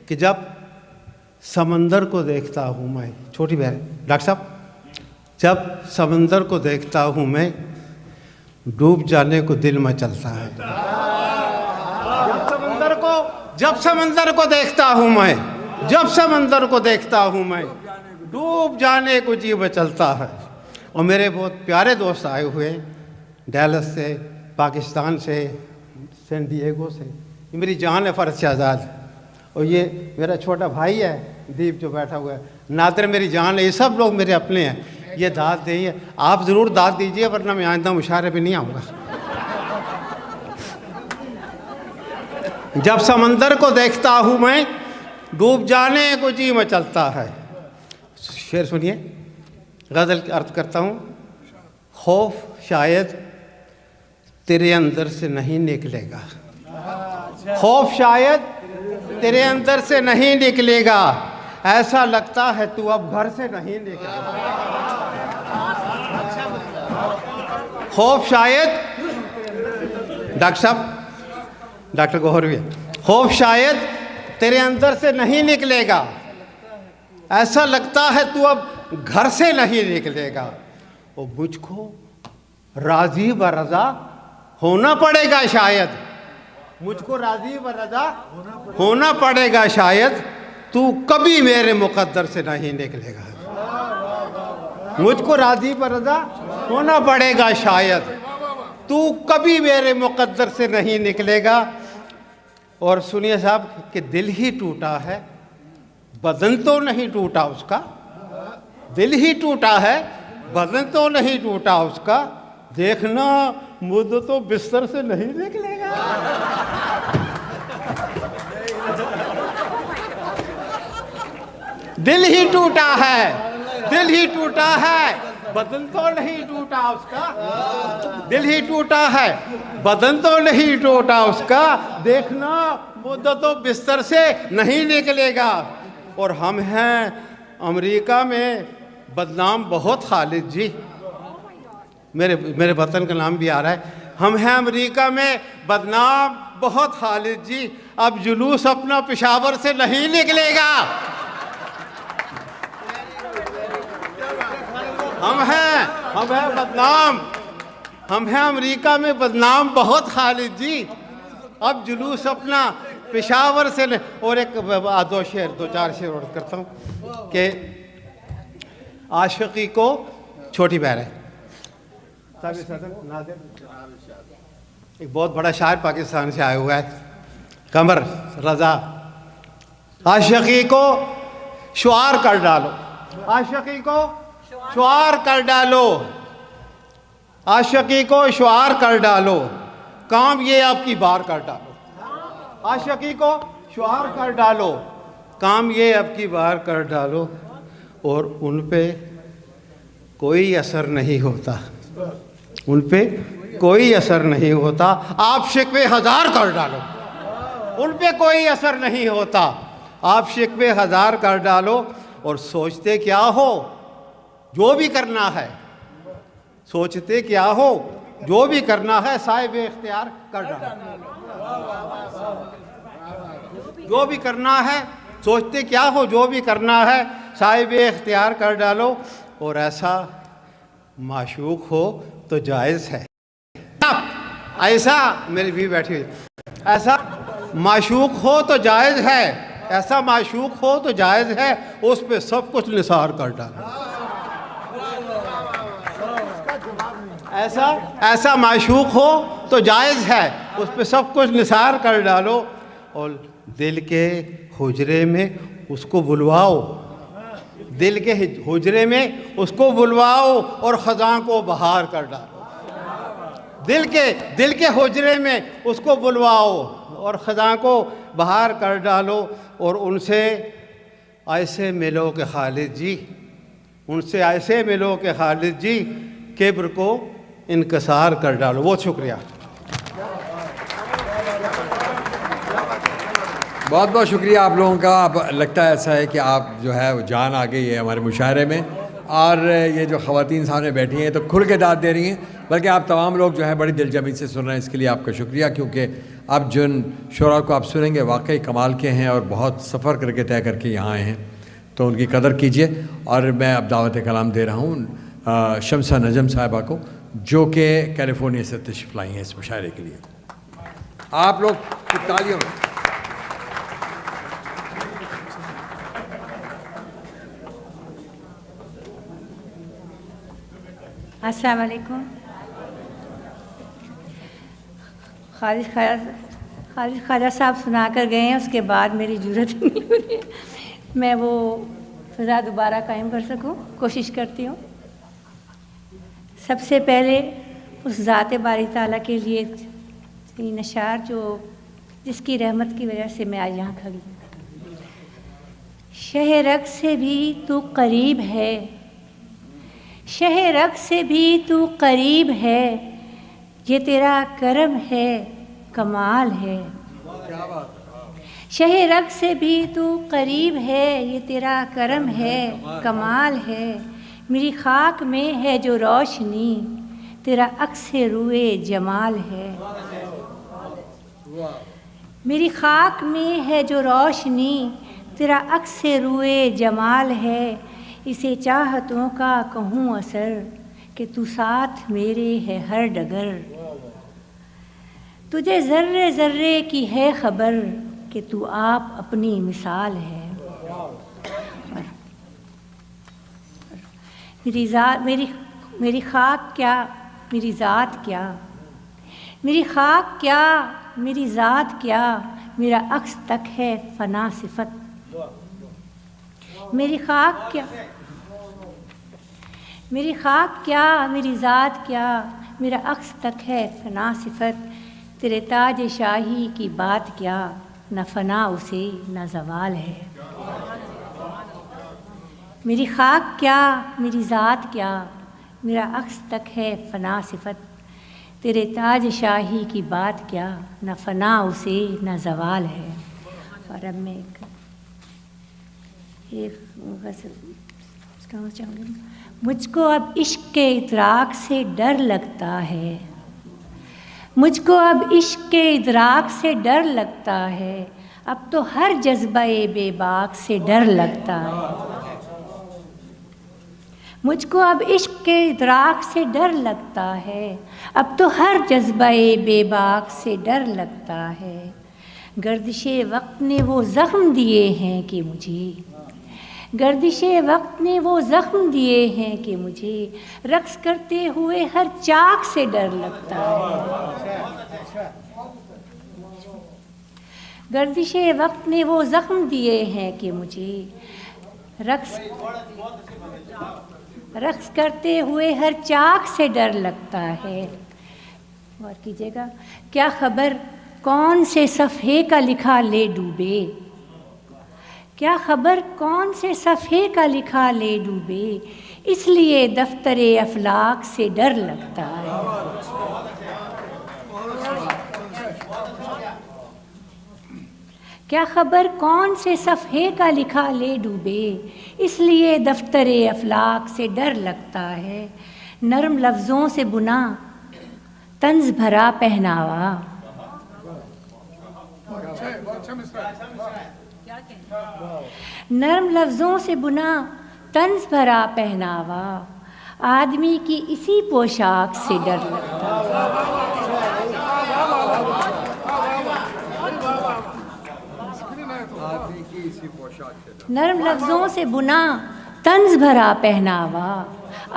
कि जब समंदर को देखता हूँ मैं, छोटी बहन डॉक्टर साहब, जब समंदर को देखता हूँ मैं, डूब जाने को दिल मचलता है। जब समंदर को देखता हूँ मैं, जब समंदर को देखता हूँ मैं, डूब जाने को जी मचलता है। और मेरे बहुत प्यारे दोस्त आए हुए डैलस से, पाकिस्तान से, सैन डिएगो से, ये मेरी जान है फ़र्ज शहजाद, और ये मेरा छोटा भाई है दीप जो बैठा हुआ है, नादिर मेरी जान है, ये सब लोग मेरे अपने हैं। ये दाद देंगे, आप ज़रूर दाद दीजिए, वरना मैं आइंदा मुशायरे पे नहीं आऊँगा। जब समंदर को देखता हूँ मैं, डूब जाने को जी मचलता है। शेर सुनिए, गज़ल अर्थ करता हूँ। खौफ शायद तेरे अंदर से नहीं निकलेगा, खौफ शायद तेरे अंदर से नहीं निकलेगा, ऐसा लगता है तू अब घर से नहीं निकलेगा। खौफ शायद, डॉक्टर साहब, डॉक्टर गौहर भी, खौफ शायद तेरे अंदर से नहीं निकलेगा, ऐसा लगता है तू अब घर से नहीं निकलेगा। और मुझको राज़ी व रज़ा होना पड़ेगा शायद, मुझको राज़ी व रज़ा होना पड़ेगा शायद, तू कभी मेरे मुक़द्दर से नहीं निकलेगा। मुझको राज़ी व रज़ा होना पड़ेगा शायद, तू कभी मेरे मुक़द्दर से नहीं निकलेगा। और सुनिए साहब कि दिल ही टूटा है, बदन तो नहीं टूटा उसका, दिल ही टूटा है, बदन तो नहीं टूटा उसका, देखना मुझे तो बिस्तर से नहीं निकलेगा। दिल ही टूटा है, दिल ही टूटा है, बदन तो नहीं टूटा उसका, दिल ही टूटा है, बदन तो नहीं टूटा उसका, देखना मुझे तो बिस्तर से नहीं निकलेगा। और हम हैं अमेरिका में बदनाम बहुत खालिद जी, मेरे वतन का नाम भी आ रहा है, हम हैं अमेरिका में बदनाम बहुत खालिद जी, अब जुलूस अपना पेशावर से नहीं निकलेगा। हम हैं बदनाम, हम हैं अमेरिका में बदनाम बहुत खालिद जी, अब जुलूस अपना पेशावर से नहीं। और एक दो चार शेर और करता हूँ कि आशिकी को, छोटी बहन है, एक बहुत बड़ा शायर पाकिस्तान से आया हुआ है, कमर रज़ा, आशिकी को शुआर कर डालो, आशिकी को शुआर कर डालो, आशिकी को शुआर कर डालो, काम ये आपकी बार कर डालो, आशिकी को शुआर कर डालो, काम ये आपकी बार कर डालो, और उन पे कोई असर नहीं होता, उन पे कोई असर नहीं होता, आप शिकवे हज़ार कर डालो, उन पे कोई असर नहीं होता, आप शिकवे हज़ार कर डालो। और सोचते क्या हो जो भी करना है, सोचते क्या हो जो भी करना है, साहिब इख्तियार कर डालो, जो भी करना है, सोचते क्या हो जो भी करना है, साहिब इख्तियार कर डालो। और ऐसा माशूक हो तो जायज़ है, ऐसा मेरी भी बैठी हुई, ऐसा माशूक हो तो जायज़ है, ऐसा माशूक हो तो जायज़ है उस पे सब कुछ निसार कर डालो। ऐसा माशूक हो तो जायज़ है उस पे सब कुछ निसार कर डालो और दिल के हुजरे में उसको बुलवाओ, दिल के हुजरे में उसको बुलवाओ और ख़ज़ां को बहार कर डालो। दिल के हुजरे में उसको बुलवाओ और ख़ज़ां को बहार कर डालो और उनसे ऐसे मिलो के खालिद जी, उनसे ऐसे मिलो के खालिद जी किब्र को इनकसार कर डालो। बहुत शुक्रिया। बहुत बहुत शुक्रिया आप लोगों का। अब लगता है ऐसा है कि आप जो है वो जान आ गई है हमारे मुशायरे में, और ये जो ख़वातीन सामने बैठी हैं तो खुल के दाद दे रही हैं, बल्कि आप तमाम लोग जो है बड़ी दिलजमी से सुन रहे हैं। इसके लिए आपका शुक्रिया, क्योंकि अब जिन शुरा को आप सुनेंगे वाकई कमाल के हैं और बहुत सफ़र करके तय करके यहाँ आए हैं, तो उनकी कदर कीजिए। और मैं अब दावत कलाम दे रहा हूँ शम्सा नजम साहिबा को, जो कि कैलिफोर्निया से तशरीफ़ लाई हैं इस मुशायरे के लिए। आप लोग की तालियों में। अस्सलाम वालेकुम। खालिद ख्वाजा साहब सुना कर गए हैं, उसके बाद मेरी ज़रूरत नहीं हो रही, मैं वो फ़िज़ा दोबारा कायम कर सकूं, कोशिश करती हूँ। सबसे पहले उस ज़ात बारी ताला के लिए तीन अशार जो जिसकी रहमत की वजह से मैं आज यहाँ खड़ी हूँ। शहरक से भी तू करीब है, शहरक से भी तू करीब है, ये तेरा करम है कमाल है। शहरक से भी तू करीब है, ये तेरा करम है कमाल है। मेरी खाक में है जो रोशनी, तेरा अक्स रूए जमाल है। मेरी खाक में है जो रोशनी, तेरा अक्स रूए जमाल है। इसे चाहतों का कहूँ असर, कि तू साथ मेरे है हर डगर। तुझे ज़र्रे ज़र्रे की है ख़बर, कि तू आप अपनी मिसाल है। मेरी खाक क्या मेरी ज़ात क्या, मेरी खाक क्या मेरी ज़ात क्या, मेरा अक्स तक है फ़ना सिफत। मेरी खाक क्या मेरी खाक क्या मेरी ज़ात क्या, मेरा अक्स तक है फ़ना सिफत। तेरे ताज शाही की बात क्या, न फ़ना उसे न ज़वाल है। मेरी खाक क्या मेरी ज़ात क्या, मेरा अक्स तक है फ़ना सिफत। तेरे ताज शाही की बात क्या, न फ़ना उसे न ज़वाल है। और अब मैं एक गज़ल कहना चाहूँगी। मुझको अब इश्क के इतराक से डर लगता है, मुझको अब इश्क के इतराक से डर लगता है। अब तो हर जज्बे बेबाक से डर लगता है। मुझको अब इश्क के इतराक से डर लगता है, अब तो हर जज्बे बेबाक से डर लगता है। गर्दिशे वक्त ने वो ज़ख्म दिए हैं कि मुझे, गर्दिशे वक्त ने वो ज़ख्म दिए हैं कि मुझे, रक्स करते हुए हर चाक से डर लगता है। गर्दिशे वक्त ने वो ज़ख्म दिए हैं कि मुझे, रक्स करते हुए हर चाक से डर लगता है। और कीजिएगा। क्या खबर कौन से सफ़े का लिखा ले डूबे, क्या खबर कौन से सफ़े का लिखा ले डूबे, इसलिए दफ्तरे अफलाक से डर लगता है। क्या खबर कौन से सफ़े का लिखा ले डूबे, इसलिए दफ्तरे अफलाक से डर लगता है। नर्म लफ्ज़ों से बुना तंज़ भरा पहनावा, नर्म लफ्ज़ों से बुना तंज़ भरा पहनावा, आदमी की इसी पोशाक से डर लगता है। नरम लफ्ज़ों से बुना तंज भरा पहनावा,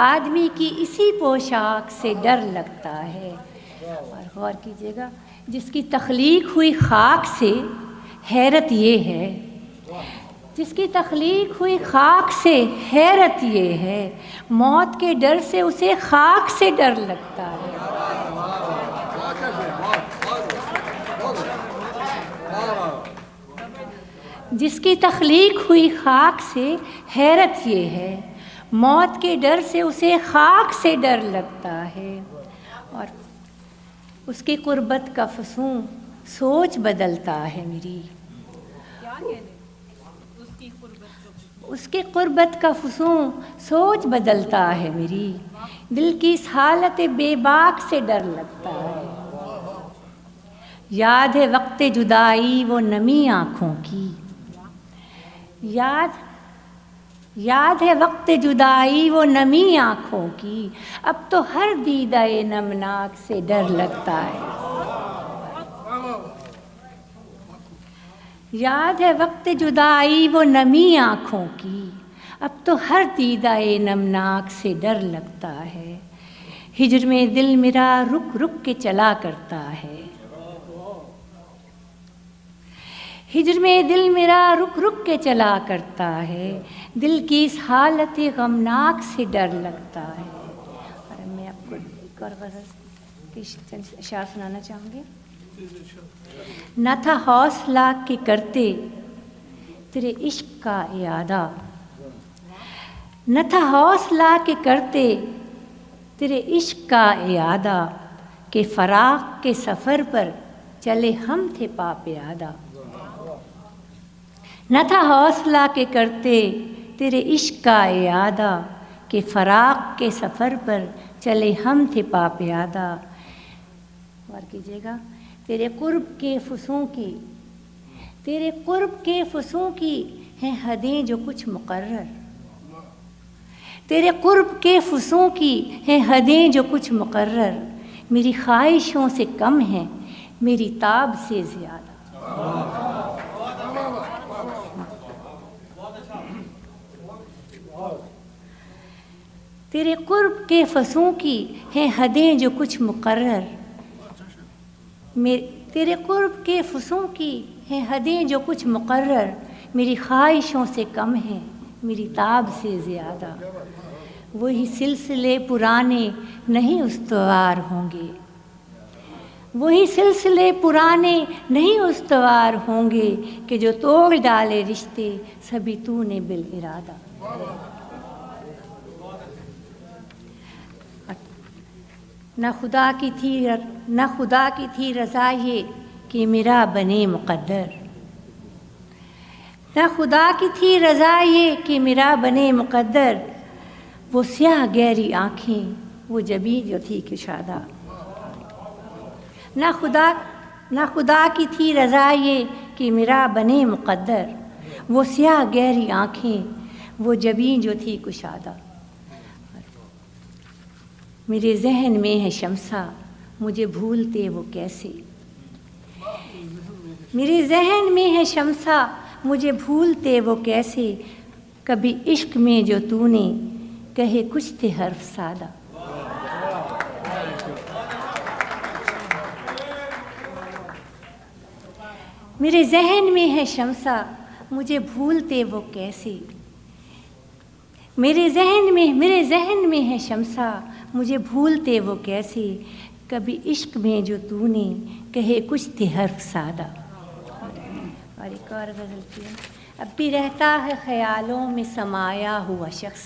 आदमी की इसी पोशाक से डर लगता है। और गौर कीजिएगा, जिसकी तख्लीक हुई खाक से, हैरत ये है, जिसकी तख्लीक हुई खाक से हैरत ये है, मौत के डर से उसे खाक से डर लगता है। जिसकी तख्लीक हुई खाक से हैरत ये है, मौत के डर से उसे खाक से डर लगता है। और उसकी कुर्बत का फसूं सोच बदलता है मेरी, उसकी कुर्बत का फसूं सोच बदलता है मेरी, दिल की इस हालत बेबाक से डर लगता है। याद है वक्त जुदाई वो नमी आँखों की, याद है वक्त जुदाई वो नमी आँखों की, अब तो हर दीदाए नमनाक से डर लगता है। याद है वक्त जुदाई वो नमी आँखों की, अब तो हर दीदाए नमनाक से डर लगता है। हिज्र में दिल मेरा रुक रुक के चला करता है, हिज्र में दिल मेरा रुक रुक के चला करता है, दिल की इस हालत गमनाक से डर लगता है। और मैं आपको एक और गज़ल के अशार सुनाना चाहूँगी। न था हौसला के करते तेरे इश्क का इरादा, न था हौसला के करते तेरे इश्क का इरादा, के फराक के सफ़र पर चले हम थे पापयादा। न था हौसला के करते तेरे इश्क का इरादा, के फराक के सफ़र पर चले हम थे पापयादा। और कीजिएगा, तेरे कुर्ब के फसूं की, तेरे कुर्ब के फसूं की हैं हदें जो कुछ मुकर्रर, तेरे कुर्ब के फसूं की हैं हदें जो कुछ मुकर्रर, मेरी ख्वाहिशों से कम है मेरी ताब से ज़्यादा। तेरे कुर्ब के फसूं की हैं हदें जो कुछ मुकर्रर, तेरे कुर्ब के फसूं की हैं हदें जो कुछ मुकर्रर, मेरी ख्वाहिशों से कम है मेरी ताब से ज़्यादा। वही सिलसिले पुराने नहीं उस्तवार होंगे, वही सिलसिले पुराने नहीं उस्तवार होंगे, कि जो तोड़ डाले रिश्ते सभी तूने बिल इरादा। न खुदा की थी रज़ा ये कि मेरा बने मुक़द्दर, न खुदा की थी रज़ा ये कि मेरा बने मुक़द्दर, वो स्याह गहरी आँखें वो जबी जो थी कुशादा। न खुदा की थी रज़ा ये कि मेरा बने मुक़द्दर, वो स्याह गहरी आँखें वो जबी जो थी कुशादा। मेरे जहन में है शमसा मुझे भूलते वो कैसे, मेरे जहन में है शमसा मुझे भूलते वो कैसे, कभी इश्क में जो तूने कहे कुछ थे हर्फ सादा। मेरे जहन में है शमसा मुझे भूलते वो कैसे, मेरे जहन में है शमसा मुझे भूलते वो कैसे, कभी इश्क में जो तूने कहे कुछ थे हर्फ सादा। और एक और गज़ल की, अब भी रहता है ख्यालों में समाया हुआ शख्स,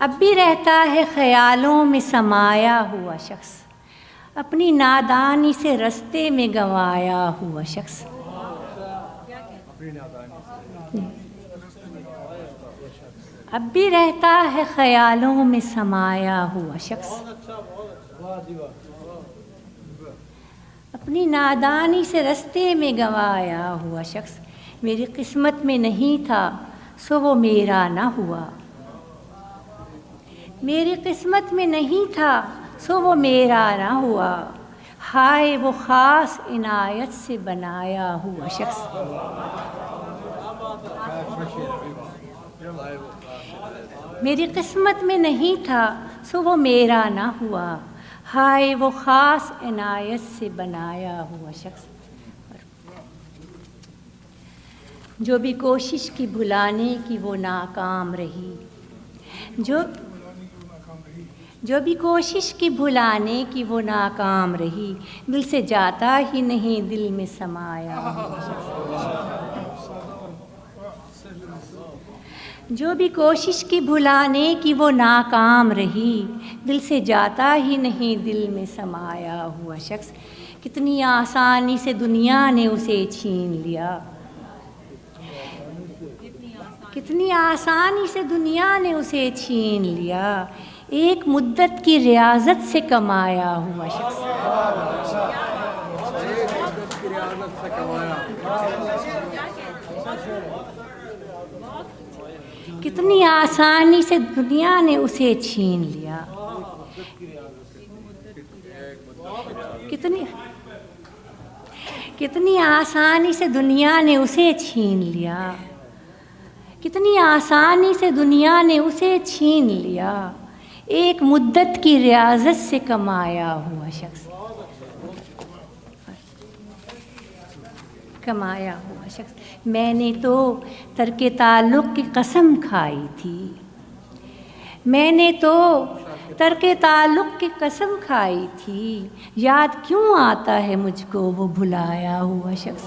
अब भी रहता है ख्यालों में समाया हुआ शख्स, अपनी नादानी से रास्ते में गंवाया हुआ शख्स। अब भी रहता है ख्यालों में समाया हुआ शख्स, अपनी नादानी से रास्ते में गंवाया हुआ शख्स, मेरी किस्मत में नहीं था सो वो मेरा ना हुआ, मेरी किस्मत में नहीं था सो वो मेरा ना हुआ, हाय वो ख़ास इनायत से बनाया हुआ शख्स। मेरी किस्मत में नहीं था सो वो मेरा ना हुआ, हाय वो ख़ास इनायत से बनाया हुआ शख्स। जो भी कोशिश की भुलाने की वो नाकाम रही, जो भी कोशिश की भुलाने की वो नाकाम रही, दिल से जाता ही नहीं दिल में समाया हुआ शख्स। जो भी कोशिश की भुलाने की वो नाकाम रही, दिल से जाता ही नहीं दिल में समाया हुआ शख्स। कितनी आसानी से दुनिया ने उसे छीन लिया, कितनी आसानी से दुनिया ने उसे छीन लिया, एक मुद्दत की रियाजत से कमाया हुआ शख्स। कितनी आसानी से दुनिया ने उसे छीन लिया, कितनी आसानी से दुनिया ने उसे छीन लिया, कितनी आसानी से दुनिया ने उसे छीन लिया, एक मुद्दत की रियाजत से कमाया हुआ शख्स। कमाया हुआ शख्स। मैंने तो तर्क ताल्लुक़ की कसम खाई थी, मैंने तो तर्क ताल्लुक़ की कसम खाई थी, याद क्यों आता है मुझको वो भुलाया हुआ शख्स।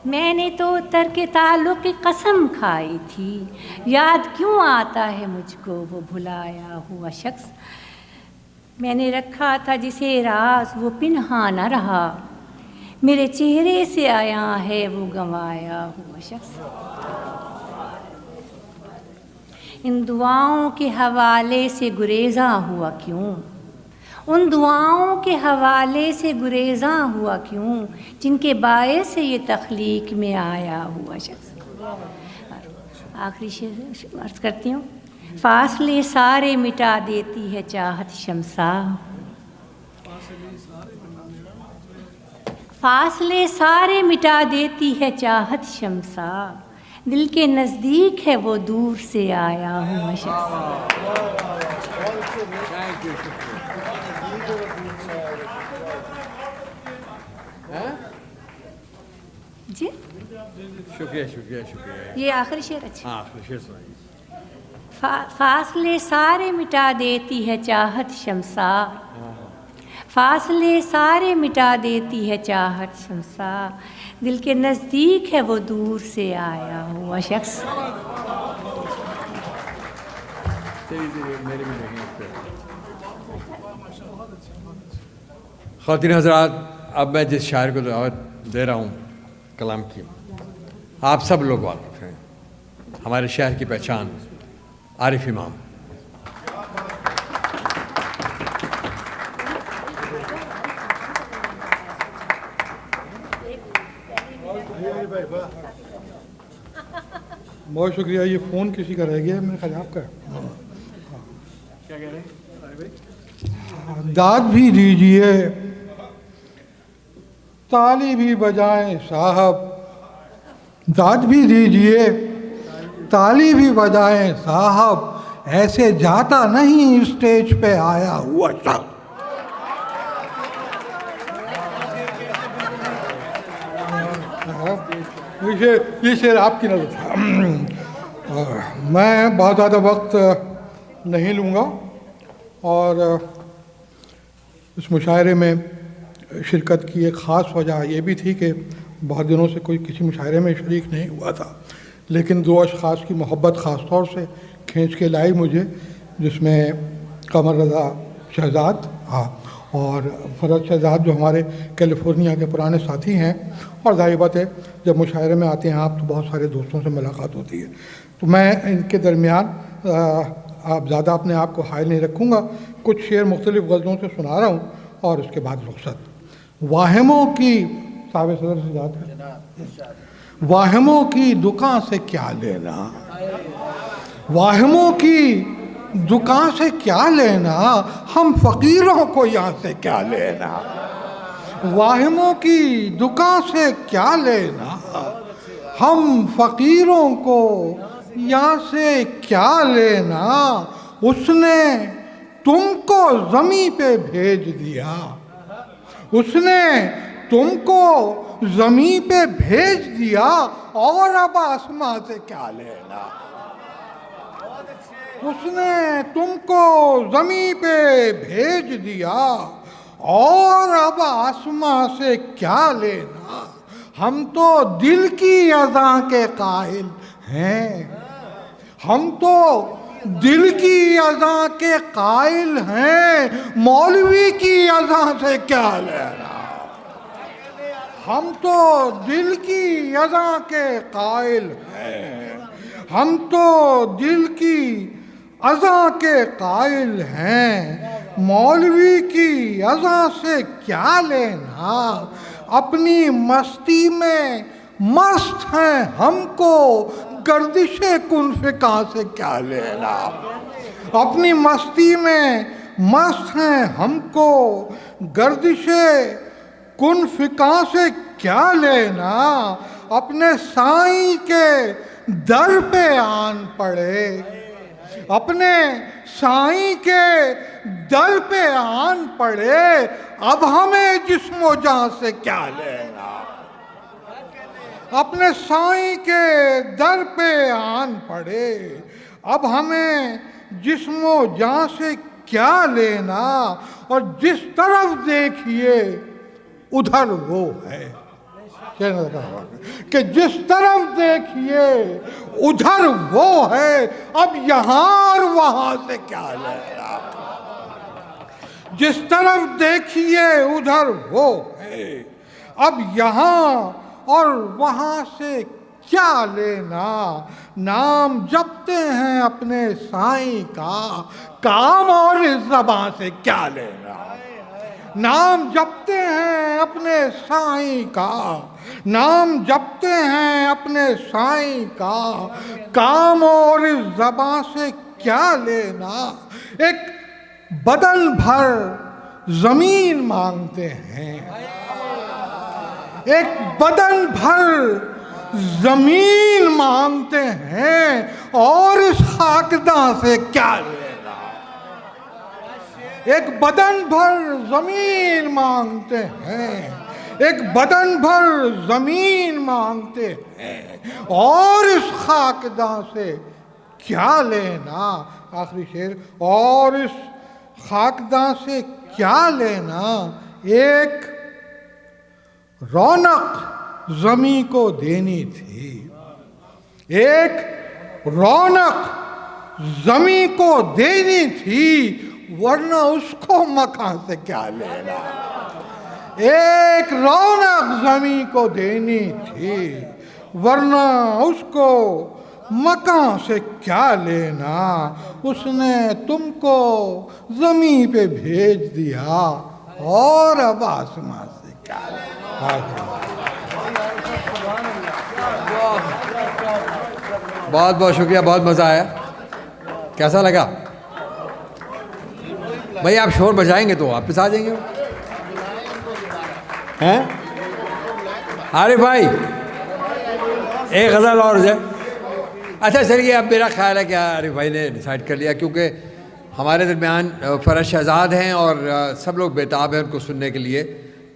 मैंने तो तर्क ताल्लुक़ की कसम खाई थी, याद क्यों आता है मुझको वो भुलाया हुआ शख्स। मैंने रखा था जिसे राज वो पिन्हा न रहा, मेरे चेहरे से आया है वो गंवाया हुआ शख्स। इन दुआओं के हवाले से गुरेज़ा हुआ क्यों, उन दुआओं के हवाले से गुरेज़ा हुआ क्यों, जिनके बायस से ये तख्लीक में आया हुआ शख्स। आखिरी शेर अर्ज़ करती हूँ। फासले सारे मिटा देती है चाहत शमसा, फासले सारे मिटा देती है चाहत शमसा, दिल के नज़दीक है वो दूर से आया हुआ शख्स। जी शुक्रिया शुक्रिया शुक्रिया। ये आखिरी शेर। अच्छा हाँ आखिरी शेर सुनाइए। फासले सारे मिटा देती है चाहत शमसार, फासले सारे मिटा देती है चाहत शमसार, दिल के नज़दीक है वो दूर से आया हुआ शख्स। ख़वातीन हज़रात, अब मैं जिस शायर को दावत दे रहा हूँ कलाम की, आप सब लोग वाकिफ़ हैं, हमारे शहर की पहचान आरिफ इमाम। बहुत शुक्रिया। ये फ़ोन किसी का रह गया है, मेरे ख्याल आपका। क्या कह रहे हैं? दाद भी दीजिए, ताली भी बजाएं साहब, दाद भी दीजिए, ताली भी बजाएं साहब, ऐसे जाता नहीं स्टेज पे आया हुआ शख्स। ये शेर आपकी नज़र था। मैं बहुत ज़्यादा वक्त नहीं लूँगा और इस मुशायरे में शिरकत की एक ख़ास वजह ये भी थी कि बहुत दिनों से कोई किसी मुशायरे में शरीक नहीं हुआ था, लेकिन दो अशख़ास की मोहब्बत ख़ास तौर से खींच के लाई मुझे, जिसमें कमर रज़ा शहज़ाद और फ़रज शहज़ाद जो हमारे कैलिफोर्निया के पुराने साथी हैं। और ज़ाहिर बात है जब मुशायरे में आते हैं आप तो बहुत सारे दोस्तों से मुलाकात होती है, तो मैं इनके दरमियान आप ज़्यादा अपने आप को हायल नहीं रखूँगा, कुछ शेर मुख्तलिफ़ गज़लों से सुना रहा हूँ और उसके बाद रुख़सत। वाहिमों की साहिब सदर से जात है, वाहिमों की दुकान से क्या लेना, वाहिमों की दुकान से क्या लेना, हम फ़कीरों को यहाँ से क्या लेना। वाहिमों की दुकान से क्या लेना, हम फ़कीरों को यहाँ से क्या लेना। उसने तुमको ज़मीं पे भेज दिया, उसने तुमको ज़मीं पे भेज दिया, और अब आसमां से क्या लेना। उसने तुमको ज़मीं पे भेज दिया, और अब आसमां से क्या लेना। हम तो दिल की अज़ा के कायल हैं, हम तो दिल की अज़ा के कायल हैं, मौलवी की अज़ा से क्या लेना। हम तो दिल की अज़ा के कायल हैं, हम तो दिल की अज़ा के कायल हैं, मौलवी की अज़ा से क्या लेना। अपनी मस्ती में मस्त हैं, हमको गर्दिशे कुनफ़िका से क्या लेना। अपनी मस्ती में मस्त हैं, हमको गर्दिशे कुनफ़िका से क्या लेना। अपने साईं के दर पे आन पड़े, अपने साईं के दर पे आन पड़े, अब हमें जिस्मो जान से क्या लेना। अपने साईं के दर पे आन पड़े, अब हमें जिस्मो जान से क्या लेना। और जिस तरफ देखिए उधर वो है, कि जिस तरफ देखिए उधर वो है, अब यहाँ और वहाँ से क्या लेना। जिस तरफ देखिए उधर वो है, अब यहाँ और वहाँ से क्या लेना। नाम जपते हैं अपने साईं का, काम और इस ज़बान से क्या लेना। नाम जपते हैं अपने साईं का, नाम जपते हैं अपने साईं का, काम और इस ज़बान से क्या लेना। एक बदन भर ज़मीन मांगते हैं, एक बदन भर ज़मीन मांगते हैं, और इस खाकदा से क्या लेना। एक बदन भर ज़मीन मांगते हैं, एक बदन भर ज़मीन मांगते हैं, और इस खाकदा से क्या लेना। आखिरी शेर, और इस खाकदा से क्या लेना। एक रौनक ज़मीं को देनी थी, एक रौनक ज़मीं को देनी थी, वरना उसको मकान से क्या लेना। एक रौनक ज़मीं को देनी थी, वरना उसको मकान से क्या लेना। उसने तुमको ज़मीं पे भेज दिया, और अब आसमां से क्या लेना। बहुत बहुत शुक्रिया, बहुत मज़ा आया। कैसा लगा भाई? आप शोर बजाएंगे तो वापस आ जाएंगे हैं? आरिफ भाई एक गज़ल और जाए। अच्छा चलिए, अब मेरा ख्याल है कि आरिफ भाई ने डिसाइड कर लिया, क्योंकि हमारे दरमियान फ़रज शहज़ाद हैं और सब लोग बेताब हैं उनको सुनने के लिए।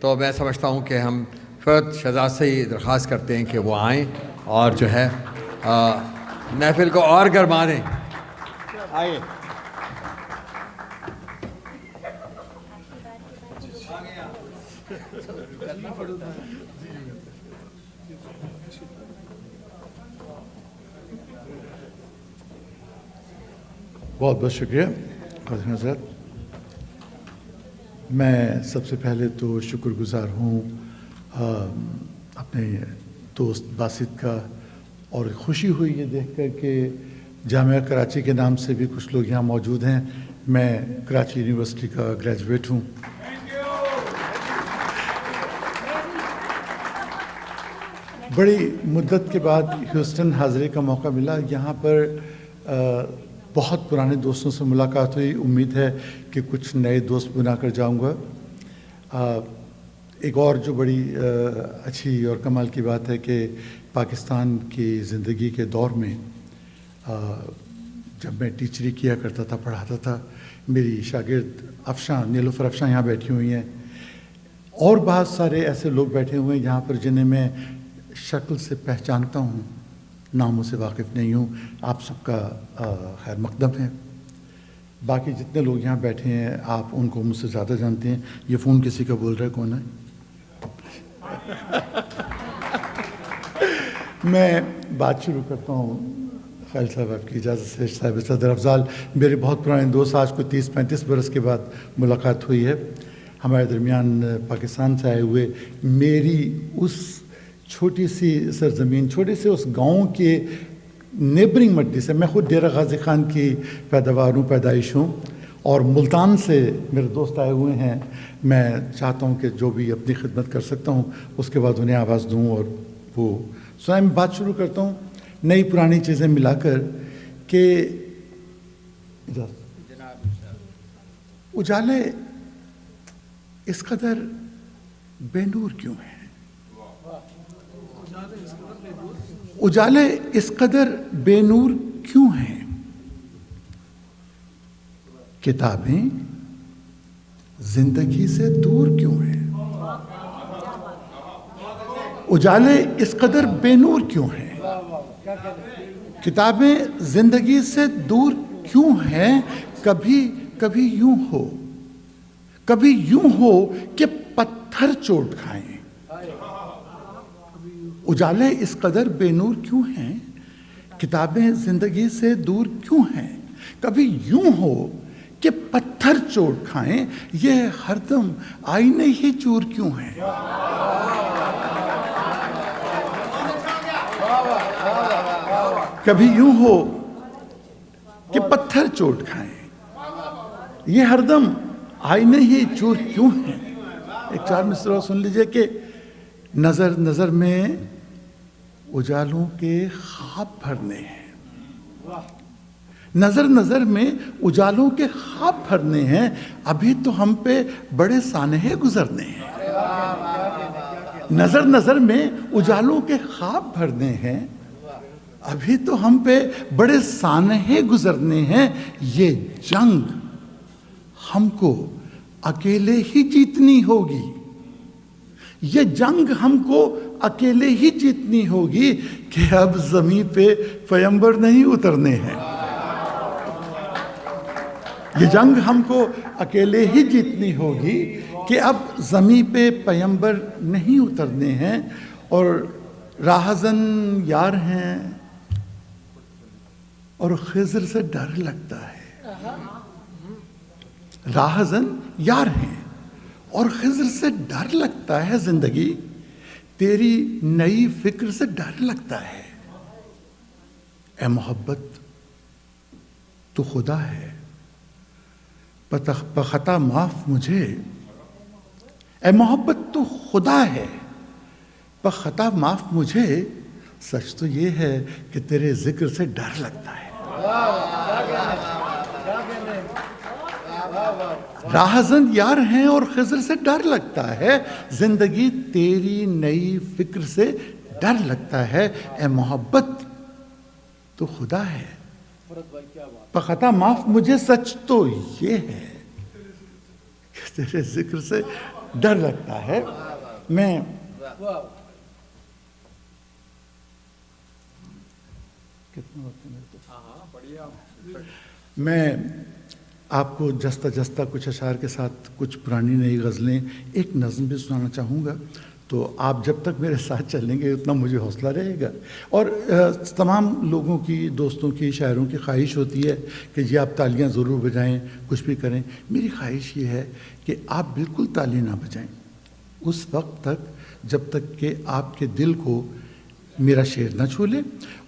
तो मैं समझता हूँ कि हम फ़रज शहज़ाद से ही दरख्वास्त करते हैं कि वो आएँ और जो है महफिल को और गरमा दें। आइए। बहुत बहुत शुक्रिया क़ासिम साहब। मैं सबसे पहले तो शुक्रगुज़ार हूँ अपने दोस्त बासित का, और खुशी हुई ये देखकर कि जामिया कराची के नाम से भी कुछ लोग यहाँ मौजूद हैं। मैं कराची यूनिवर्सिटी का ग्रेजुएट हूँ। बड़ी मुद्दत के बाद ह्यूस्टन हाज़िरी का मौका मिला। यहाँ पर बहुत पुराने दोस्तों से मुलाकात हुई, उम्मीद है कि कुछ नए दोस्त बना कर जाऊँगा। एक और जो बड़ी अच्छी और कमाल की बात है कि पाकिस्तान की ज़िंदगी के दौर में जब मैं टीचरी किया करता था, पढ़ाता था, मेरी शागिर्द अफशां, नीलुफर अफशां यहाँ बैठी हुई हैं, और बहुत सारे ऐसे लोग बैठे हुए हैं यहाँ पर जिन्हें मैं शक्ल से पहचानता हूँ, नामों से वाकिफ़ नहीं हूँ। आप सबका खैर मकदम है। बाकी जितने लोग यहाँ बैठे हैं आप उनको मुझसे ज़्यादा जानते हैं। ये फ़ोन किसी का बोल रहा है, कौन है? मैं बात शुरू करता हूँ ख्याल साहब आपकी इजाज़त से। साहिब सदर अफजाल मेरे बहुत पुराने दोस्त, आज को 30-35 बरस के बाद मुलाकात हुई है। हमारे दरमियान पाकिस्तान से आए हुए मेरी उस छोटी सी सरजमीन, छोटे से उस गांव के नेबरिंग मट्टी से, मैं ख़ुद डेरा गाजी ख़ान की पैदावार हूँ, पैदाइश हूँ, और मुल्तान से मेरे दोस्त आए हुए हैं। मैं चाहता हूँ कि जो भी अपनी खिदमत कर सकता हूँ उसके बाद उन्हें आवाज़ दूँ और वो सुनाएं। मैं बात शुरू करता हूँ नई पुरानी चीज़ें मिलाकर कि उजाले इस कदर बेनूर क्यों हैं? उजाले इस कदर बेनूर क्यों हैं? किताबें जिंदगी से दूर क्यों हैं? उजाले इस कदर बेनूर क्यों हैं? किताबें जिंदगी से दूर क्यों हैं? कभी कभी यूं हो, कभी यूं हो कि पत्थर चोट खाएं। उजाले इस कदर बेनूर क्यों हैं? किताबें जिंदगी से दूर क्यों हैं? कभी यूं हो कि पत्थर चोट खाएं। ये हरदम आईने ही चूर क्यों हैं? कभी यूं हो कि पत्थर चोट खाएं। ये हरदम आईने ही चूर क्यों हैं? एक 4 मिसरा सुन लीजिए कि नजर नजर में उजालों के ख्वाब भरने हैं। नजर नजर में उजालों के ख्वाब भरने हैं। अभी तो हम पे बड़े सानहे गुजरने हैं। नजर नजर में उजालों के ख्वाब भरने हैं। अभी तो हम पे बड़े सानहे गुजरने हैं। ये जंग हमको अकेले ही जीतनी होगी। ये जंग हमको अकेले ही जीतनी होगी कि अब ज़मीं पे पैगंबर नहीं उतरने हैं। ये जंग हमको अकेले ही जीतनी होगी कि अब ज़मीं पे पैगंबर नहीं उतरने हैं। और राहज़न यार हैं और खिज़र से डर लगता है। राहज़न यार हैं और खिज़र से डर लगता है। जिंदगी तेरी नई फिक्र से डर लगता है। ए मोहब्बत तू खुदा है, पखता माफ मुझे। ए मोहब्बत तू खुदा है, पखता माफ मुझे। सच तो ये है कि तेरे जिक्र से डर लगता है। राहज़न यार हैं और खिज़र से डर लगता है। जिंदगी तेरी नई फिक्र से डर लगता है। ए मोहब्बत तो खुदा है, पखता माफ मुझे। सच तो ये है कि तेरे जिक्र से डर लगता है। मैं आपको जस्ता जस्ता कुछ अशार के साथ कुछ पुरानी नई गज़लें, एक नज़्म भी सुनाना चाहूँगा। तो आप जब तक मेरे साथ चलेंगे उतना मुझे हौसला रहेगा। और तमाम लोगों की, दोस्तों की, शायरों की ख्वाहिश होती है कि जी आप तालियां ज़रूर बजाएं, कुछ भी करें। मेरी ख्वाहिश ये है कि आप बिल्कुल ताली ना बजाएं उस वक्त तक जब तक कि आपके दिल को मेरा शेर ना छू ले।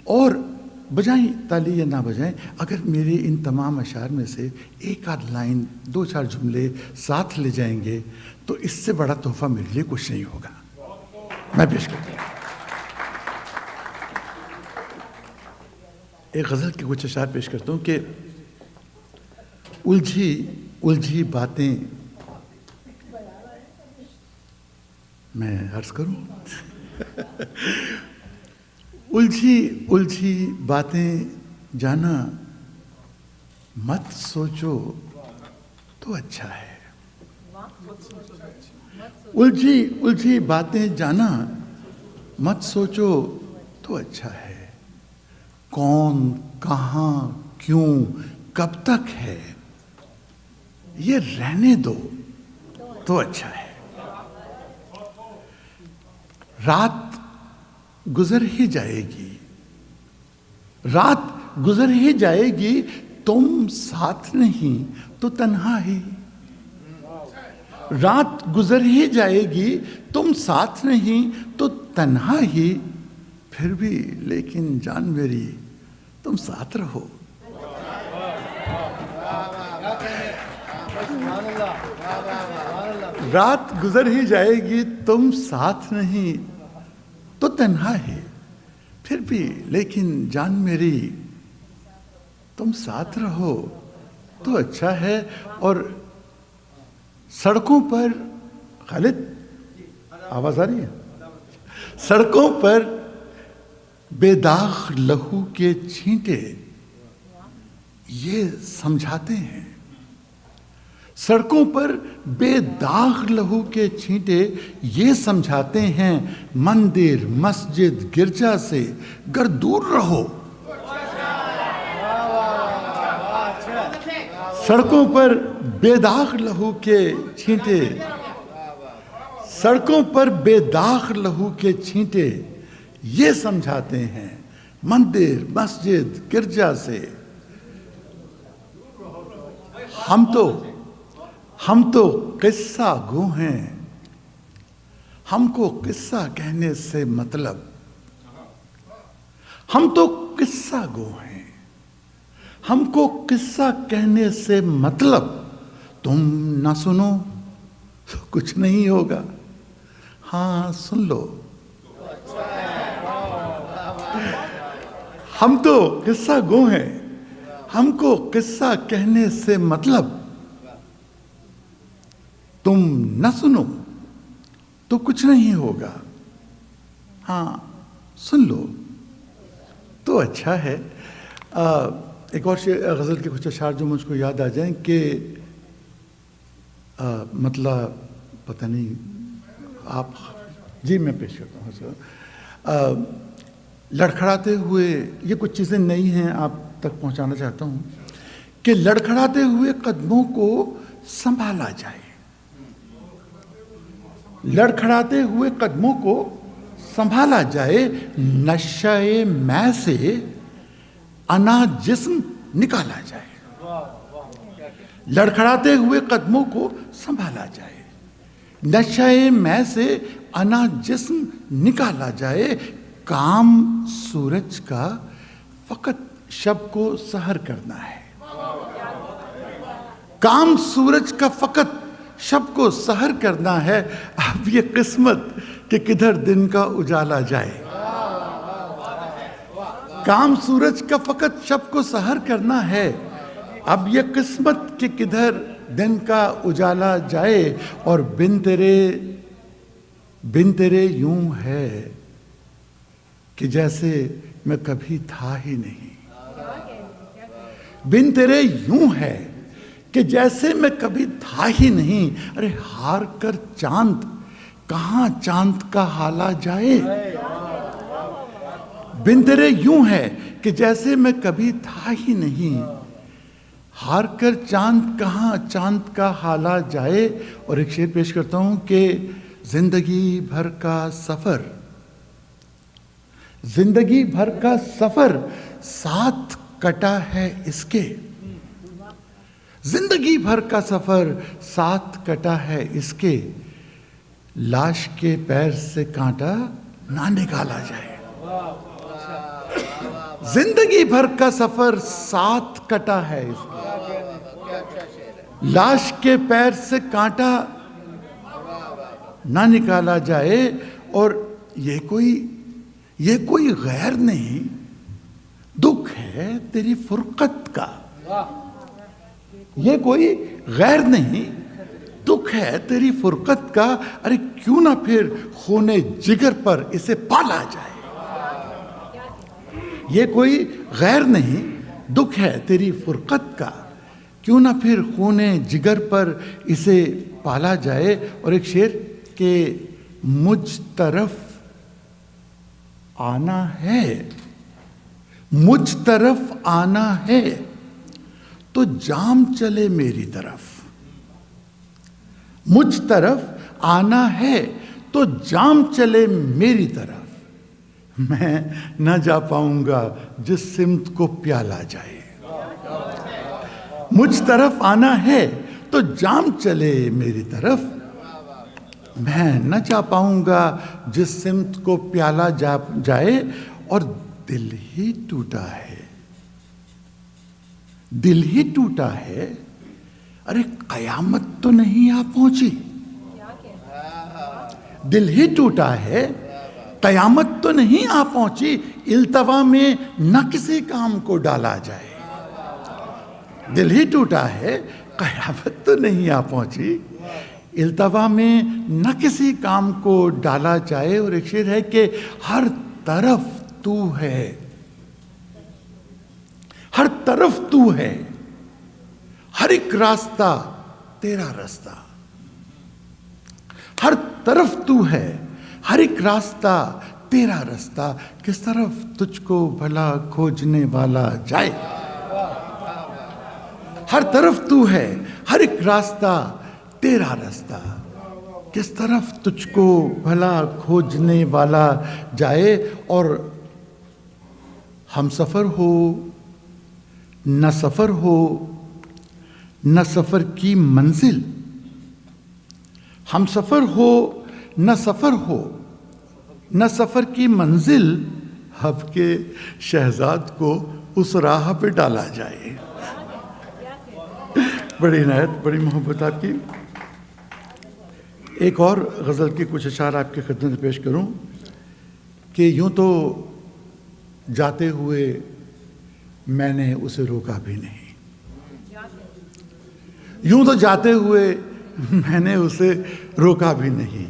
और बजाएं ताली या ना बजाएं, अगर मेरे इन तमाम अशार में से एक आध लाइन, 2-4 जुमले साथ ले जाएंगे तो इससे बड़ा तोहफा मेरे लिए कुछ नहीं होगा। मैं पेश करता हूँ एक गज़ल के कुछ अशार पेश करता हूँ कि उलझी बातें मैं अर्ज करूं उलझी बातें जाना मत सोचो तो अच्छा है। उलझी बातें जाना मत सोचो तो अच्छा है। कौन, कहाँ, क्यों, कब तक है, ये रहने दो तो अच्छा है। रात गुजर ही जाएगी, रात गुजर ही जाएगी, तुम साथ नहीं तो तन्हा ही। रात गुजर ही जाएगी, तुम साथ नहीं तो तन्हा ही, फिर भी लेकिन जान मेरी तुम साथ रहो। रात गुजर ही जाएगी, तुम साथ नहीं तो तन्हा ही, फिर भी लेकिन जान मेरी तुम साथ रहो तो अच्छा है। और सड़कों पर, खालिद आवाज आ रही है, सड़कों पर बेदाग लहू के छींटे ये समझाते हैं। सड़कों पर बेदाग लहू के छींटे ये समझाते हैं, मंदिर मस्जिद गिरजा से गर दूर रहो। सड़कों पर बेदाग लहू के छींटे, सड़कों पर बेदाग लहू के छींटे ये समझाते हैं, मंदिर मस्जिद गिरजा से। हम तो किस्सा गो हैं, हमको किस्सा कहने से मतलब, हम तो किस्सा गो हैं, हमको किस्सा कहने से मतलब, तुम ना सुनो तो कुछ नहीं होगा, हाँ सुन लो। हम तो किस्सा गो हैं, हमको किस्सा कहने से मतलब, तुम न सुनो तो कुछ नहीं होगा, हाँ सुन लो तो अच्छा है। एक और गज़ल के कुछ अशार जो मुझको याद आ जाएं कि मतलब पता नहीं आप जी मैं पेश करता हूँ सर। लड़खड़ाते हुए, ये कुछ चीज़ें नई हैं आप तक पहुँचाना चाहता हूँ कि लड़खड़ाते हुए कदमों को संभाला जाए, लड़खड़ाते हुए कदमों को संभाला जाए, नशे मैं से अना जिस्म निकाला जाए। लड़खड़ाते हुए कदमों को संभाला जाए, नशे मैं से अना जिस्म निकाला जाए। काम सूरज का फकत शब को सहर करना है, काम सूरज का फकत शब को सहर करना है। अब ये किस्मत कि किधर दिन का उजाला जाए, काम सूरज का फकत शब को सहर करना है। अब ये किस्मत कि किधर दिन का उजाला जाए। और बिन तेरे यूं है कि जैसे मैं कभी था ही नहीं, बिन तेरे यूं है कि जैसे मैं कभी था ही नहीं। अरे हार कर चांद कहाँ चांद का हाला जाए, बिन तेरे यूं है कि जैसे मैं कभी था ही नहीं, हार कर चांद कहाँ चांद का हाला जाए। और एक शेर पेश करता हूं कि जिंदगी भर का सफर, जिंदगी भर का सफर साथ कटा है इसके, जिंदगी भर का सफर साथ कटा है इसके, लाश के पैर से कांटा ना निकाला जाए। जिंदगी भर का सफर साथ कटा है इसके, लाश के पैर से कांटा ना निकाला जाए। और ये कोई गैर नहीं, दुख है तेरी फुरकत का, ये कोई गैर नहीं, दुख है तेरी फुरकत का, अरे क्यों ना फिर खूने जिगर पर इसे पाला जाए। ये कोई गैर नहीं, दुख है तेरी फुरकत का, क्यों ना फिर खूने जिगर पर इसे पाला जाए। और एक शेर के मुझ तरफ आना है, मुझ तरफ आना है तो जाम चले मेरी तरफ, मुझ तरफ आना है तो जाम चले मेरी तरफ, मैं न जा पाऊंगा जिस सिमत को प्याला जाए। मुझ तरफ आना है तो जाम चले मेरी तरफ, मैं न जा पाऊंगा जिस सिमत को प्याला जाए। और दिल ही टूटा है, दिल ही टूटा है, अरे कयामत तो नहीं आ पहुंची। दिल ही टूटा है, कयामत तो नहीं आ पहुंची, इल्तवा में न किसी काम को डाला जाए। दिल ही टूटा है, कयामत तो नहीं आ पहुंची, इल्तवा में न किसी काम को डाला जाए। और एक शेर है कि हर तरफ तू है, हर तरफ तू है, हर एक रास्ता तेरा रास्ता, हर तरफ तू है, हर एक रास्ता तेरा रास्ता, किस तरफ तुझको भला खोजने वाला जाए। हर तरफ तू है, हर एक रास्ता तेरा रास्ता, किस तरफ तुझको भला खोजने वाला जाए। और हम सफ़र हो न सफ़र हो न सफ़र की मंजिल, हम सफ़र हो न सफ़र हो न सफ़र की मंजिल, हब के शहजाद को उस राह पे डाला जाए। बड़ी इनायत, बड़ी मोहब्बत आपकी। एक और गज़ल की कुछ अशार आपके खिदमत में पेश करूं कि यूं तो जाते हुए मैंने उसे रोका भी नहीं, यूं तो जाते हुए मैंने उसे रोका भी नहीं,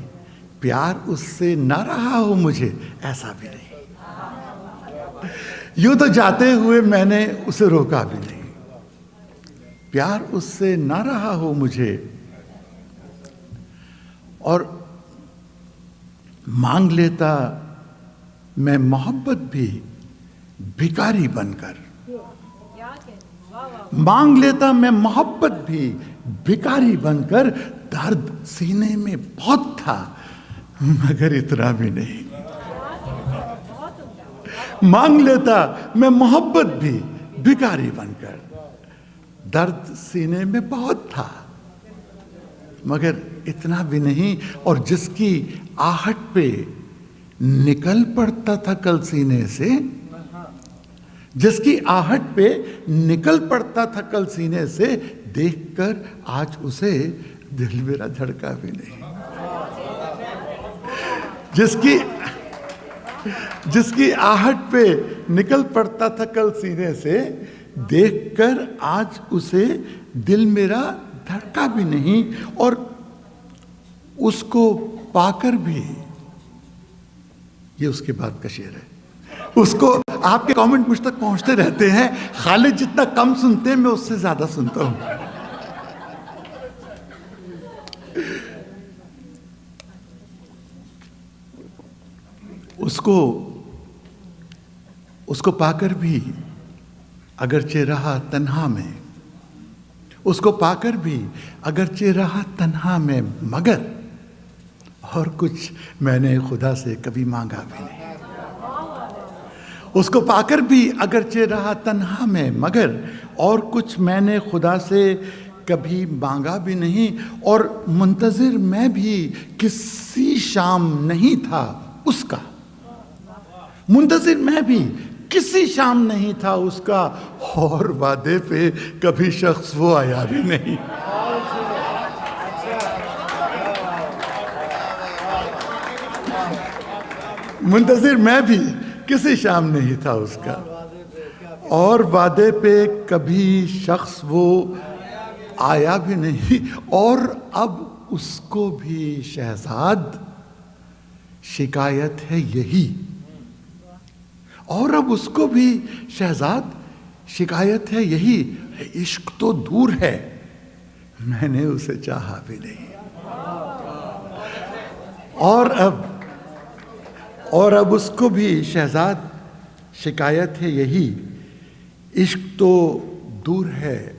प्यार उससे ना रहा हो मुझे ऐसा भी नहीं। यूं तो जाते हुए मैंने उसे रोका भी नहीं, प्यार उससे ना रहा हो मुझे, और मांग लेता मैं मोहब्बत भी भिखारी बनकर, मांग लेता मैं मोहब्बत भी भिखारी बनकर, दर्द सीने में बहुत था मगर इतना भी नहीं। मांग लेता मैं मोहब्बत भी भिखारी बनकर, दर्द सीने में बहुत था मगर इतना भी नहीं। और जिसकी आहट पे निकल पड़ता था कल सीने से, जिसकी आहट पे निकल पड़ता था कल सीने से, देखकर आज उसे दिल मेरा धड़का भी नहीं। जिसकी आहट पे निकल पड़ता था कल सीने से, देखकर आज उसे दिल मेरा धड़का भी नहीं। और उसको पाकर भी, ये उसके बाद का शेर है, उसको आपके कमेंट मुझ तक पहुंचते रहते हैं, खालिद जितना कम सुनते हैं मैं उससे ज्यादा सुनता हूं। उसको पाकर भी अगरचे रहा तन्हा में, उसको पाकर भी अगरचे रहा तन्हा में, मगर और कुछ मैंने खुदा से कभी मांगा भी नहीं। उसको पाकर भी अगरचे रहा तन्हा में, मगर और कुछ मैंने खुदा से कभी मांगा भी नहीं। और मुंतज़िर मैं भी किसी शाम नहीं था उसका, मुंतज़िर मैं भी किसी शाम नहीं था उसका, और वादे पे कभी शख्स वो आया भी नहीं। मुंतज़िर मैं भी किसी शाम नहीं था उसका, और वादे पे कभी शख्स वो आया भी नहीं, और अब उसको भी शहजाद शिकायत है यही, और अब उसको भी शहजाद शिकायत है यही, इश्क तो दूर है, मैंने उसे चाहा भी नहीं। और अब उसको भी शहजाद शिकायत है यही, इश्क तो दूर है,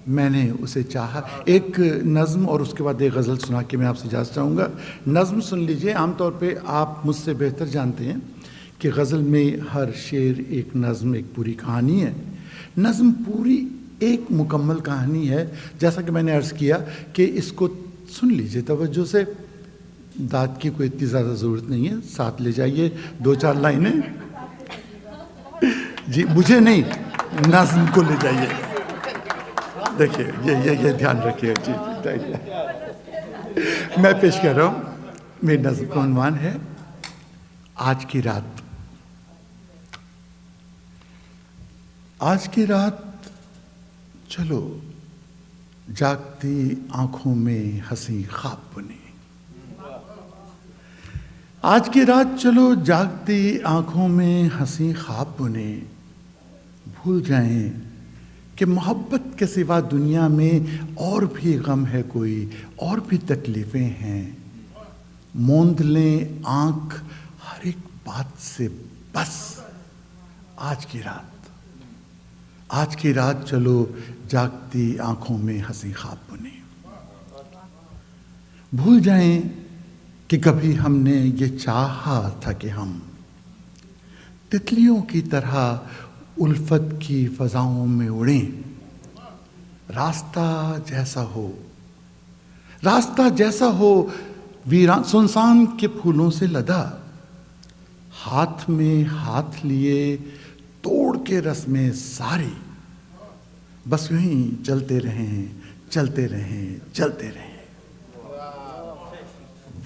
मैंने उसे चाहा। एक नज़्म और उसके बाद एक गज़ल सुना के मैं आपसे इजाज़त चाहूँगा। नज़्म सुन लीजिए। आमतौर पे आप मुझसे बेहतर जानते हैं कि गज़ल में हर शेर एक नज़्म, एक पूरी कहानी है। नज़्म पूरी एक मुकम्मल कहानी है। जैसा कि मैंने अर्ज़ किया कि इसको सुन लीजिए तवज्जो से, दाद की कोई इतनी ज़्यादा ज़रूरत नहीं है, साथ ले जाइए 2-4 लाइनें जी, मुझे नहीं, नज़्म को ले जाइए। देखिए ये ध्यान रखिए जी। मैं पेश कर रहा हूँ, मेरी नज़्म का उन्वान है आज की रात। आज की रात चलो जागती आंखों में हंसी ख्वाब बुने, आज की रात चलो जागती आंखों में हंसी ख्वाब बुने, भूल जाएं कि मोहब्बत के सिवा दुनिया में और भी गम है कोई, और भी तकलीफ़ें हैं, मूंद लें आंख हर एक बात से बस। आज की रात चलो जागती आंखों में हंसी ख्वाब बुने, भूल जाएं कि कभी हमने ये चाहा था कि हम तितलियों की तरह उल्फत की फजाओं में उड़ें, रास्ता जैसा हो वीरान सुनसान के फूलों से लदा, हाथ में हाथ लिए तोड़ के रस्में सारी, बस यूं ही चलते रहें।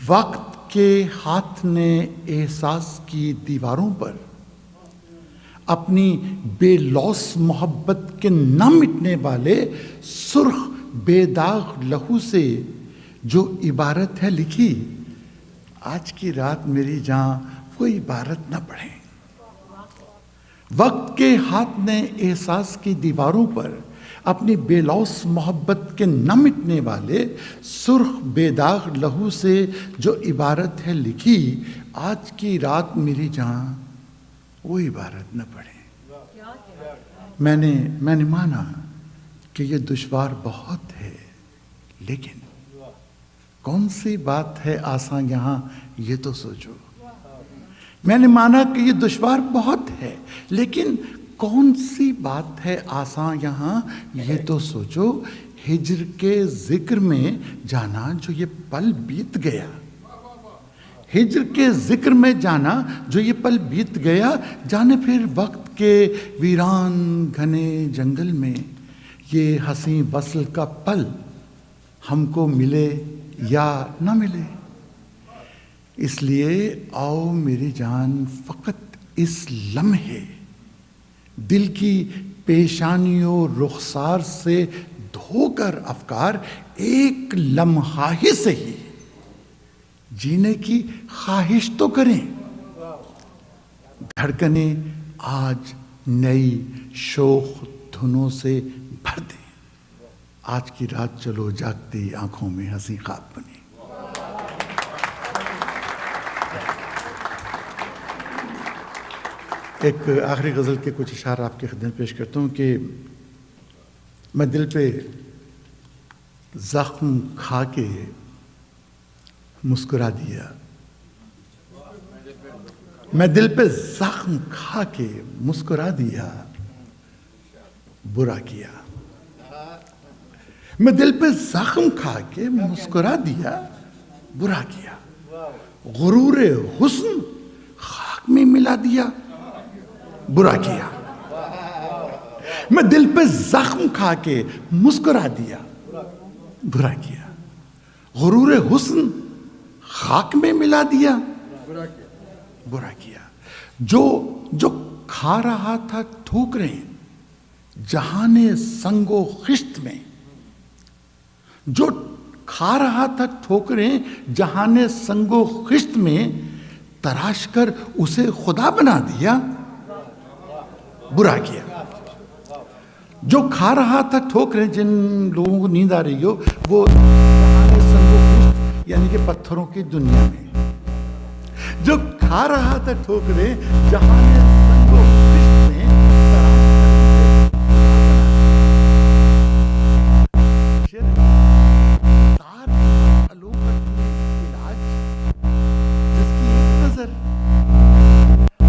वक्त के हाथ ने एहसास की दीवारों पर अपनी बेलौस मोहब्बत के न मिटने वाले सुर्ख बेदाग लहू से जो इबारत है लिखी, आज की रात मेरी जान वो इबारत न पढ़े। वक्त के हाथ ने एहसास की दीवारों पर अपनी बेलौस मोहब्बत के न मिटने वाले सुर्ख बेदाग लहू से जो इबारत है लिखी, आज की रात मेरी जान वो इबारत न पढ़े। मैंने माना कि ये दुश्वार बहुत है, लेकिन कौन सी बात है आसान यहाँ, ये तो सोचो। मैंने माना कि ये दुश्वार बहुत है, लेकिन कौन सी बात है आसान यहाँ, ये तो सोचो। हिज्र के जिक्र में जाना जो ये पल बीत गया, हिज्र के जिक्र में जाना जो ये पल बीत गया, जाने फिर वक्त के वीरान घने जंगल में ये हंसी वस्ल का पल हमको मिले या न मिले। इसलिए आओ मेरी जान फ़कत इस लम्हे दिल की पेशानियों रुखसार से धोकर अफकार एक लम्हा ही सही जीने की ख्वाहिश तो करें। धड़कनें आज नई शोख धुनों से भर दें, आज की रात चलो जागती आंखों में हंसी ख्वाब बने। एक आखिरी गज़ल के कुछ इशारा आपके खिदमत पेश करता हूँ कि मैं दिल पे ज़ख्म खा के मुस्कुरा दिया, मैं दिल पे ज़ख्म खा के मुस्कुरा दिया, बुरा किया। मैं दिल पे ज़ख्म खा के मुस्कुरा दिया, बुरा किया। गुरूर हुस्न खाक में मिला दिया, बुरा किया। मैं दिल पे जख्म खा के मुस्कुरा दिया, बुरा किया। गुरूर हुस्न खाक में मिला दिया, बुरा किया। जो खा रहा था ठोकरें जहाने संगो खिश्त में, जो खा रहा था ठोकरें जहाने संगो खिश्त में, तराश कर उसे खुदा बना दिया, बुरा किया। जो खा रहा था ठोकरें, जिन लोगों को नींद आ रही हो, वो जहाने संगो खिश्त यानी कि पत्थरों की दुनिया में, जो खा रहा था ठोकरें जहाने संगो खिश्त में,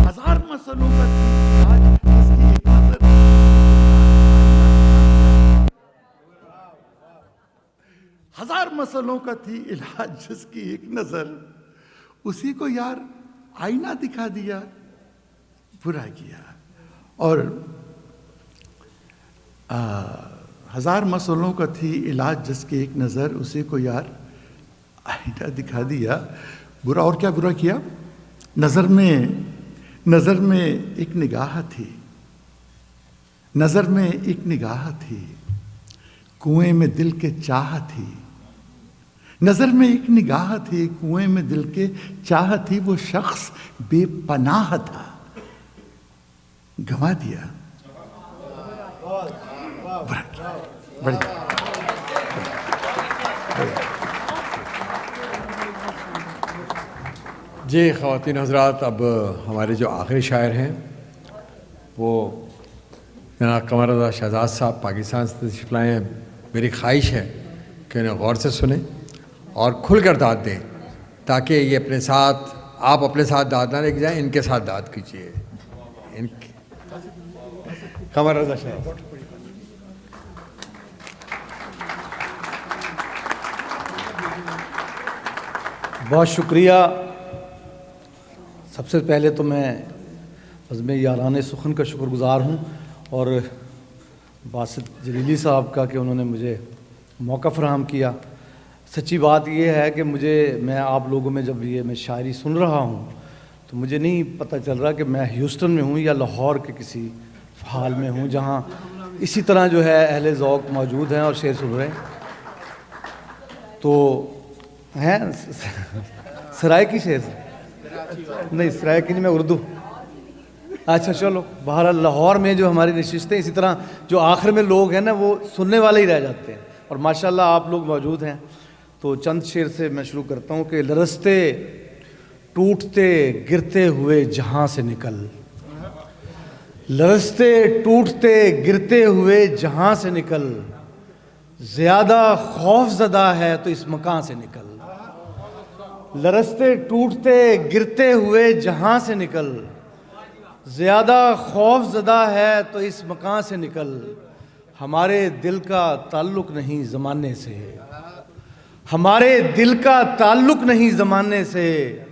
हजार मसलों का इलाज जिसकी एक नजर, हजार मसलों का थी इलाज जिसकी एक नजर, उसी को यार आईना दिखा दिया, बुरा किया। और हजार मसलों का थी इलाज जिसकी एक नजर, उसी को यार आईना दिखा दिया, बुरा। और क्या बुरा किया? नजर में एक निगाह थी, नजर में एक निगाह थी, कुएं में दिल के चाह थी, नजर में एक निगाह थी, कुएं में दिल के चाह थी, वो शख्स बेपनाह था, गंवा दिया, बढ़िया। जी ख़वातीन हज़रात, अब हमारे जो आखिरी शायर हैं वो जनाब कमर रज़ा शहजाद साहब पाकिस्तान से तशरीफ़ लाए हैं। मेरी ख्वाहिश है कि उन्हें गौर से सुने और खुलकर दाद दें, ताकि ये अपने साथ, आप अपने साथ दाद ना लेके जाएं, इनके साथ दाद कीजिए। कमर रज़ा शहजाद। बहुत शुक्रिया। सबसे पहले तो मैं बज़्म यारान सुखन का शुक्रगुज़ार हूँ, और बासित जलीली साहब का कि उन्होंने मुझे मौका फ़राहम किया। सच्ची बात यह है कि मैं आप लोगों में जब मैं शायरी सुन रहा हूँ तो मुझे नहीं पता चल रहा कि मैं ह्यूस्टन में हूँ या लाहौर के किसी हाल में हूँ जहाँ इसी तरह जो है अहले ज़ौक़ मौजूद हैं और शेर सुन रहे हैं। तो हैं सराय की शेर नहीं, सराय की नहीं, मैं उर्दू। अच्छा चलो, बहरहाल लाहौर में जो हमारी नशिस्तें, इसी तरह जो आखिर में लोग हैं ना वो सुनने वाले ही रह जाते हैं, और माशाल्लाह आप लोग मौजूद हैं। तो चंद शेर से मैं शुरू करता हूँ कि लरसते टूटते गिरते हुए जहाँ से निकल, लरसते टूटते गिरते हुए जहाँ से निकल, ज़्यादा खौफज़दा है तो इस मकान से निकल। लरसते टूटते गिरते हुए जहाँ से निकल, ज़्यादा खौफज़दा है तो इस मकान से निकल। हमारे दिल का ताल्लुक़ नहीं ज़माने से, हमारे दिल का ताल्लुक़ नहीं ज़माने से,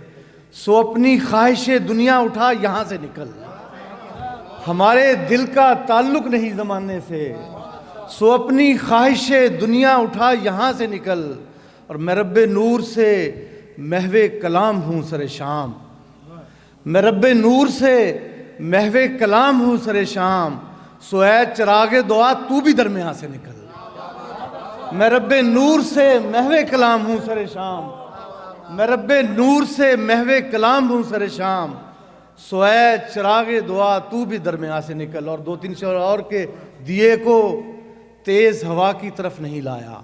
सो अपनी ख्वाहिश दुनिया उठा यहाँ से निकल। हमारे दिल का ताल्लुक़ नहीं ज़माने से, सो अपनी ख्वाहिश दुनिया उठा यहाँ से निकल। और मैं रब्बे नूर से महवे कलाम हूँ सरे शाम, मैं रब्बे नूर से महवे कलाम हूँ सरे शाम, सो ऐ चिरागे दुआ तू भी दरमियाँ से निकल। मैं रब्बे नूर से महवे कलाम हूँ सरे शाम, मैं रब्बे नूर से महवे कलाम हूँ सरे शाम, सो ऐ चिरागे दुआ तू भी दरमियाँ से निकल। और दो तीन शेर और के दिए को तेज़ हवा की तरफ नहीं लाया,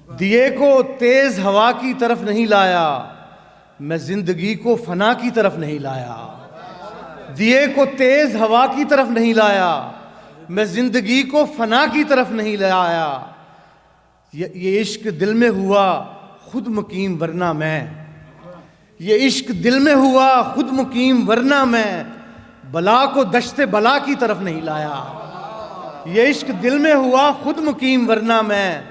दिए को तेज़ हवा की तरफ नहीं लाया, मैं ज़िंदगी को फना की तरफ नहीं लाया। दिए को तेज़ हवा की तरफ नहीं लाया, मैं ज़िंदगी को फना की तरफ नहीं लाया। ये इश्क दिल में हुआ खुद मुकीम वरना मैं, ये इश्क दिल में हुआ खुद मुकीम वरना मैं, बला को दश्ते बला की तरफ नहीं लाया। ये इश्क दिल में हुआ खुद मुकीम वरना मैं,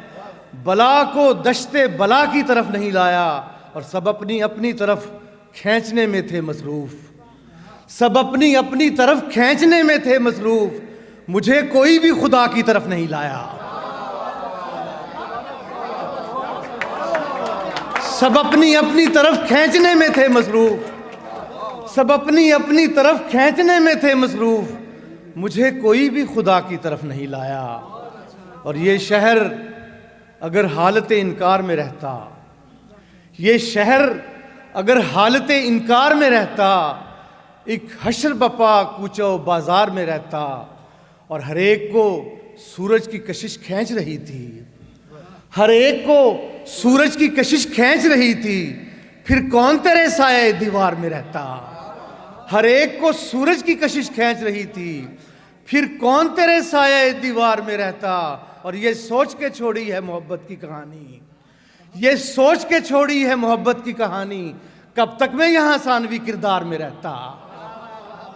बला को दश्ते बला की तरफ नहीं लाया। और सब अपनी अपनी तरफ खींचने में थे मसरूफ़, सब अपनी अपनी तरफ खींचने में थे मसरूफ़, मुझे कोई भी खुदा की तरफ नहीं लाया। सब अपनी अपनी तरफ खींचने में थे मसरूफ़, सब अपनी अपनी तरफ खींचने में थे मसरूफ़, मुझे कोई भी खुदा की तरफ नहीं लाया। और ये शहर अगर हालत इनकार में रहता, ये शहर अगर हालत इनकार में रहता, एक हशर बपा कूचो बाजार में रहता, और हर एक को सूरज की कशिश खींच रही थी, हर एक को सूरज की कशिश खींच रही थी, फिर कौन तेरे साए दीवार में रहता। हर एक को सूरज की कशिश खींच रही थी, फिर कौन तेरे साए दीवार में रहता। और ये सोच के छोड़ी है मोहब्बत की कहानी, ये सोच के छोड़ी है मोहब्बत की कहानी, कब तक मैं यहाँ सानवी किरदार में रहता।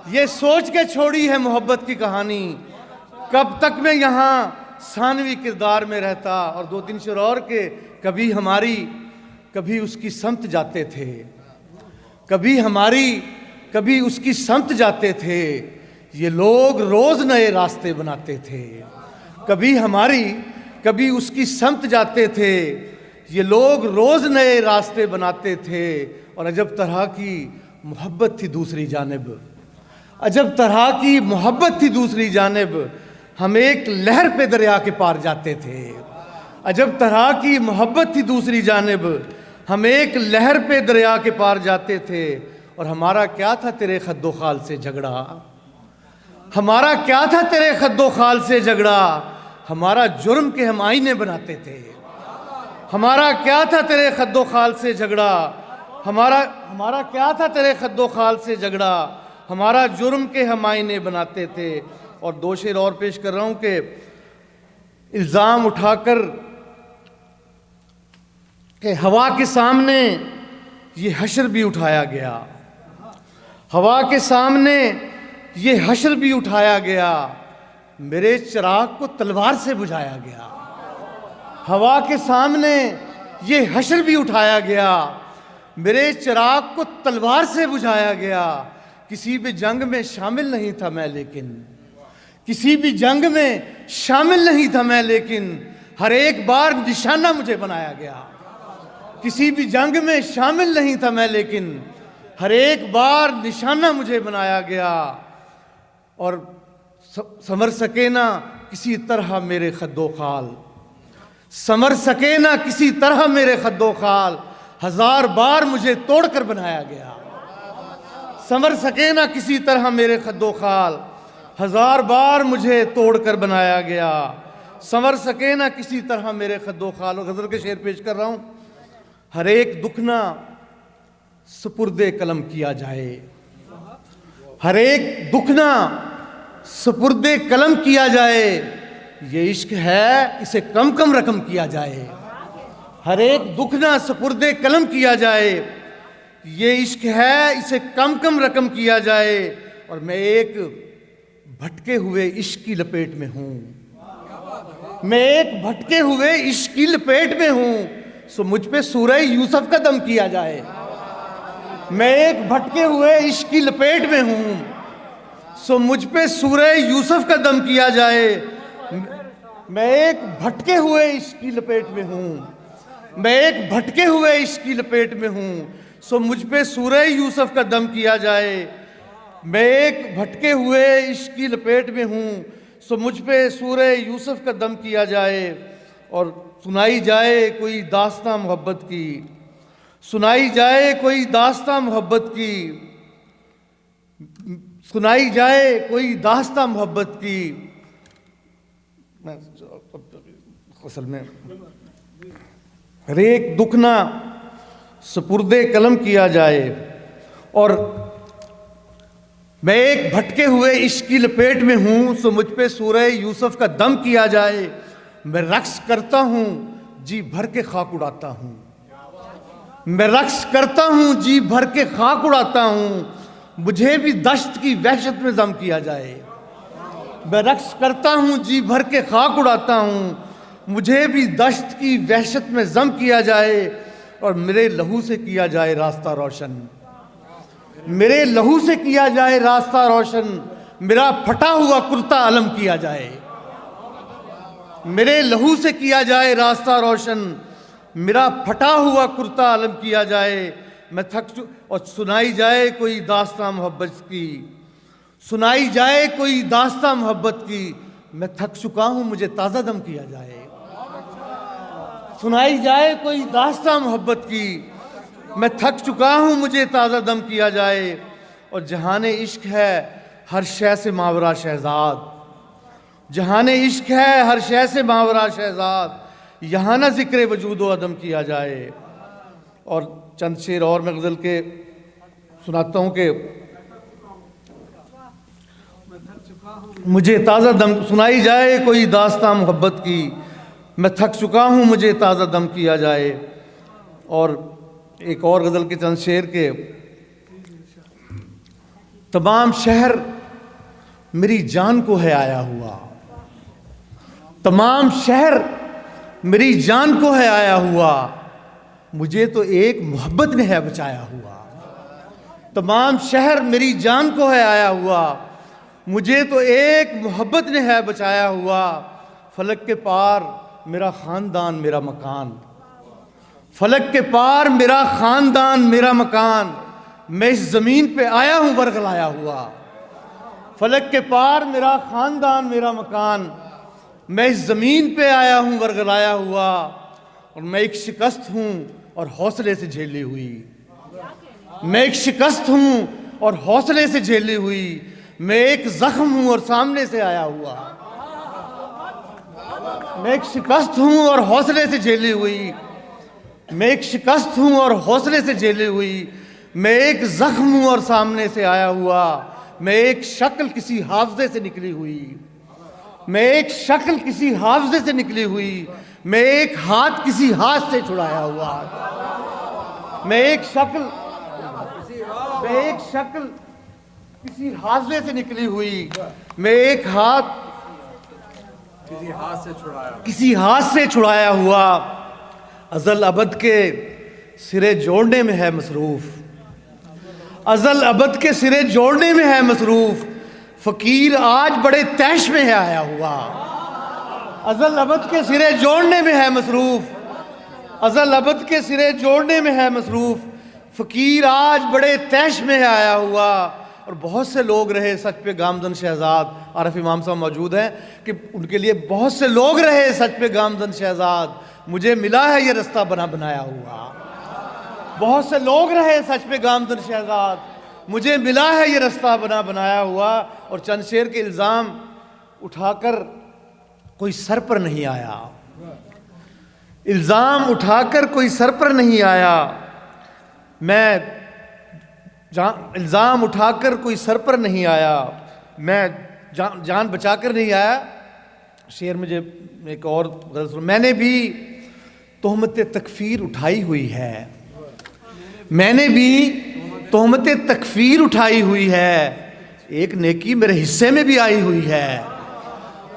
ये सोच के छोड़ी है मोहब्बत की कहानी, कब तक मैं यहाँ सानवी किरदार में रहता। और दो तीन शेर और के, कभी हमारी कभी उसकी समत जाते थे, कभी हमारी कभी उसकी समत जाते थे, ये लोग रोज नए रास्ते बनाते थे। कभी हमारी कभी उसकी समत जाते थे, ये लोग रोज नए रास्ते बनाते थे। और अजब तरह की मोहब्बत थी दूसरी जानिब, अजब तरह की मोहब्बत थी दूसरी जानिब, हम एक लहर पे दरिया के पार जाते थे। अजब तरह की मोहब्बत थी दूसरी जानिब, हम एक लहर पे दरिया के पार जाते थे। और हमारा क्या था तेरे खद्दो खाल से झगड़ा, हमारा क्या था तेरे खद्दो खाल से झगड़ा, हमारा जुर्म के हम आईने बनाते थे। हमारा क्या था तेरे खद्दो खाल से झगड़ा, हमारा क्या था तेरे खद्दो खाल से झगड़ा, हमारा जुर्म के हम आईने बनाते थे। और दो शेर और पेश कर रहा हूं कि इल्ज़ाम उठाकर कि हवा के सामने ये हशर भी उठाया गया, हवा के सामने ये हशर भी उठाया गया, मेरे चिराग को तलवार से बुझाया गया। हवा के सामने ये हशर भी उठाया गया, मेरे चिराग को तलवार से बुझाया गया। किसी भी जंग में शामिल नहीं था मैं, लेकिन किसी भी जंग में शामिल नहीं था मैं, लेकिन हर एक बार निशाना मुझे बनाया गया। किसी भी जंग में शामिल नहीं था मैं, लेकिन हर एक बार निशाना मुझे बनाया गया। और समर सके ना किसी तरह मेरे खद्दो खाल, समर सके ना किसी तरह मेरे खद्दो खाल, हजार बार मुझे तोड़कर बनाया गया। समर सके ना किसी तरह मेरे खद्दो खाल, हजार बार मुझे तोड़कर बनाया गया। संवर सके ना किसी तरह मेरे खद्दो खाल। और गजल के शेर पेश कर रहा हूं, हर एक दुख ना सुपुर्दे कलम किया जाए, हर एक दुख ना सुपुर्दे कलम किया जाए, ये इश्क है इसे कम कम रकम किया जाए। हर एक दुख ना सुपुर्दे कलम किया जाए, ये इश्क है इसे कम कम रकम किया जाए। और मैं एक भटके हुए इश्क की लपेट में हूं, मैं एक भटके हुए इश्क की लपेट में हूं, सो मुझ पे सूरह यूसुफ का दम किया जाए। मैं एक भटके हुए इश्क की लपेट में हूं, सो मुझ पे सूरह यूसुफ का दम किया जाए। मैं एक भटके हुए इश्क की लपेट में हूं, मैं एक भटके हुए इश्क की लपेट में हूं, सो मुझ पे सूरह यूसुफ का दम किया जाए। मैं एक भटके हुए इश्क की लपेट में हूं, सो मुझ पे सूरह यूसुफ का दम किया जाए। और सुनाई जाए कोई दास्तां मोहब्बत की, सुनाई जाए कोई दास्तां मोहब्बत की, सुनाई जाए कोई दास्तां मोहब्बत की। असल में हर एक दुख ना सुपुर्दे कलम किया जाए। और मैं एक भटके हुए इश्क की लपेट में हूं, सो मुझ पे सूरह यूसुफ का दम किया जाए। मैं रक्स करता हूं जी भर के खाक उड़ाता हूं, मैं रक्स करता हूं जी भर के खाक उड़ाता हूं, मुझे भी दश्त की वहशत में जम किया जाए। मैं रक्स करता हूं जी भर के खाक उड़ाता हूं, मुझे भी दश्त की वहशत में जम किया जाए। और मेरे लहू से किया जाए रास्ता रोशन, मेरे लहू से किया जाए रास्ता रोशन, मेरा फटा हुआ कुर्ता अलम किया जाए। मेरे लहू से किया जाए रास्ता रोशन, मेरा फटा हुआ कुर्ता अलम किया जाए। मैं और सुनाई जाए कोई दास्तां मोहब्बत की, सुनाई जाए कोई दास्तां मोहब्बत की, मैं थक चुका हूं मुझे ताज़ा दम किया जाए। सुनाई जाए कोई दास्तां मोहब्बत की, मैं थक चुका हूँ मुझे ताज़ा दम किया जाए। और जहाने इश्क है हर शय से मावरा शहजाद, जहाने इश्क है हर शय से मावरा शहजाद, यहाँ ना जिक्र वजूद व अदम किया जाए। और चंद शेर और मैं गज़ल के सुनाता हूँ कि मुझे ताज़ा दम, सुनाई जाए कोई दास्तां मोहब्बत की, मैं थक चुका हूँ मुझे ताज़ा दम किया जाए। और एक और गज़ल के चंद शेर के, तमाम शहर मेरी जान को है आया हुआ, तमाम शहर मेरी जान को है आया हुआ, मुझे तो एक मोहब्बत ने है बचाया हुआ। तमाम शहर मेरी जान को है आया हुआ, मुझे तो एक मोहब्बत ने है बचाया हुआ। फलक के पार मेरा ख़ानदान मेरा मकान, फलक के पार मेरा ख़ानदान मेरा मकान, मैं इस ज़मीन पे आया हूँ बरगलाया हुआ। फलक के पार मेरा ख़ानदान मेरा मकान, मैं इस ज़मीन पे आया हूँ बरगलाया हुआ। और मैं एक शिकस्त हूँ और हौसले से झेली हुई, मैं एक शिकस्त हूँ और हौसले से झेली हुई, मैं एक ज़ख्म हूँ और सामने से आया हुआ। मैं एक शिकस्त हूँ और हौसले से झेली हुई, मैं एक शिकस्त हूँ और हौसले से झेली हुई, मैं एक ज़ख्म हूँ और सामने से आया हुआ। मैं एक शक्ल किसी हाफ़ज़े से निकली हुई, मैं एक शक्ल किसी हाफ़ज़े से निकली हुई, मैं एक हाथ किसी हाथ से छुड़ाया हुआ। मैं एक शक्ल किसी हाफ़ज़े से निकली हुई, मैं एक हाथ किसी हाथ से छुड़ाया हुआ। अज़ल अबद के सिरे जोड़ने में है मसरूफ़, अज़ल अबद के सिरे जोड़ने में है मसरूफ़, फ़कीर आज बड़े तैश में है आया हुआ। अज़ल अबद के सिरे जोड़ने में है मसरूफ़, अज़ल अबद के सिरे जोड़ने में है मसरूफ़, फ़कीर आज बड़े तैश में है आया हुआ। और बहुत से लोग रहे सच पे गामज़न शहज़ाद, आरिफ इमाम साहब मौजूद हैं कि उनके लिए बहुत से लोग रहे सच पे गामज़न शहज़ाद, मुझे मिला है ये रास्ता बना बनाया हुआ। बहुत से लोग रहे सच पे गामज़न शहज़ाद, मुझे मिला है ये रास्ता बना बनाया हुआ। और चंद शेर के इल्ज़ाम उठाकर कोई सर पर नहीं आया, इल्ज़ाम उठाकर कोई सर पर नहीं आया, मैं इल्ज़ाम उठाकर कोई सर पर नहीं आया, मैं जान बचाकर नहीं आया। शेर मुझे एक और गज़ल सुन, मैंने भी तोहमत तकफ़ीर उठाई हुई है, मैंने भी तोहमत तकफ़ीर उठाई हुई है, एक नेकी मेरे हिस्से में भी आई हुई है।